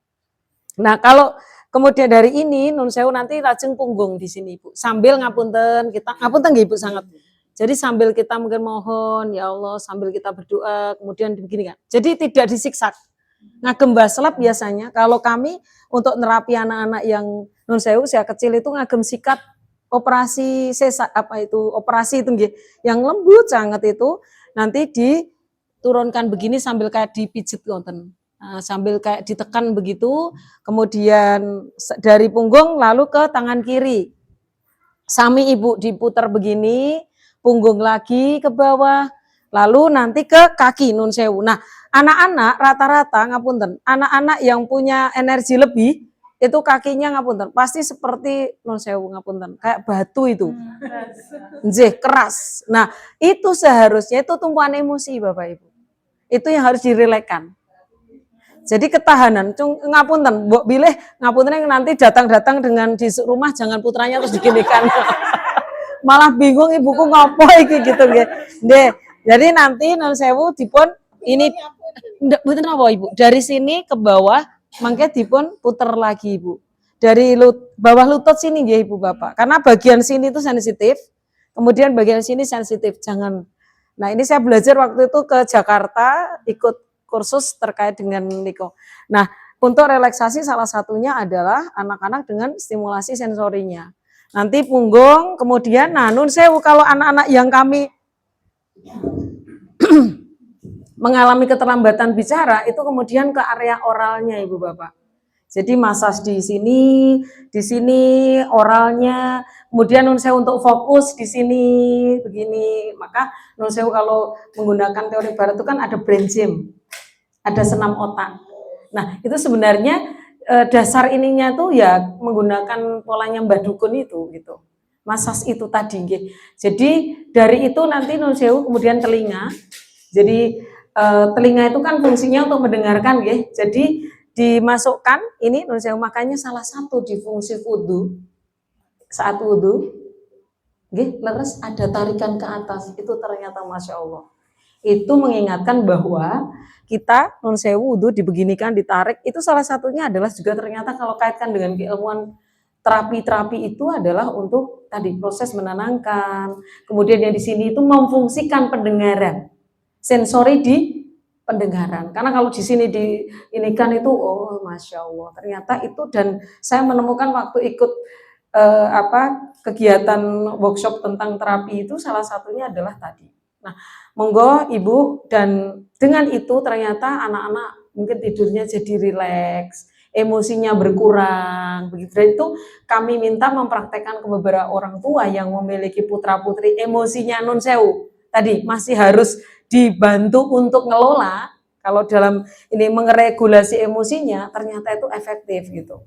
S1: Nah, kalau kemudian dari ini, nun sewu nanti lajeng punggung di sini Ibu. Sambil ngapunten, kita ngapunten nggih Ibu sangat. Jadi sambil kita mungkin mohon, ya Allah, sambil kita berdoa, kemudian beginikan. Jadi tidak disiksa. Ngagem baslap biasanya, kalau kami untuk nerapi anak-anak yang nun sewu usia kecil itu ngagem sikat operasi operasi itu nggih, yang lembut sangat itu nanti diturunkan begini sambil kayak dipijit konten. Nah, sambil kayak ditekan begitu, kemudian dari punggung lalu ke tangan kiri. Sami Ibu diputar begini, punggung lagi ke bawah, lalu nanti ke kaki nun sewu. Nah, anak-anak rata-rata ngapunten, anak-anak yang punya energi lebih itu kakinya ngapunten pasti seperti nun sewu ngapunten kayak batu itu. Nggih, keras. Nah, itu seharusnya itu tumpuan emosi Bapak Ibu. Itu yang harus direlekkan. Jadi ketahanan, ngapunten, mbok bilih ngapunten yang nanti datang-datang dengan di rumah jangan putranya terus diginikan. Malah bingung ibuku ngopo iki gitu nggih. Nggih. Jadi nanti nun sewu dipun ini mboten apa Ibu. Dari sini ke bawah mangke dipun puter lagi Ibu. Dari bawah lutut sini nggih Ibu Bapak. Karena bagian sini itu sensitif, kemudian bagian sini sensitif. Jangan. Nah, ini saya belajar waktu itu ke Jakarta ikut kursus terkait dengan Niko. Nah, untuk relaksasi salah satunya adalah anak-anak dengan stimulasi sensorinya. Nanti punggung, kemudian nah nun sewu kalau anak-anak yang kami mengalami keterlambatan bicara itu kemudian ke area oralnya Ibu Bapak. Jadi masas di sini oralnya, kemudian nun sewu untuk fokus di sini begini. Maka nun sewu kalau menggunakan teori barat itu kan ada brain gym. Ada senam otak. Nah, itu sebenarnya dasar ininya tuh ya menggunakan polanya Mbah Dukun itu gitu. Masas itu tadi nggih. Jadi dari itu nanti nun sewu kemudian telinga. Jadi telinga itu kan fungsinya untuk mendengarkan nggih. Jadi dimasukkan ini nun sewu makanya salah satu di fungsi wudu. Saat wudu nggih, leres ada tarikan ke atas. Itu ternyata Masya Allah. Itu mengingatkan bahwa kita nun sewu wudu dibeginikan ditarik itu salah satunya adalah juga ternyata kalau kaitkan dengan keilmuan terapi itu adalah untuk tadi proses menenangkan, kemudian yang di sini itu memfungsikan pendengaran sensori di pendengaran karena kalau di sini diinikan itu oh Masya Allah ternyata itu. Dan saya menemukan waktu ikut kegiatan workshop tentang terapi itu salah satunya adalah tadi. Nah, monggo Ibu, dan dengan itu ternyata anak-anak mungkin tidurnya jadi rileks. emosinya berkurang begitu. Dan itu kami minta mempraktekkan ke beberapa orang tua yang memiliki putra putri emosinya nun sewu tadi masih harus dibantu untuk ngelola. Kalau dalam ini mengeregulasi emosinya ternyata itu efektif gitu.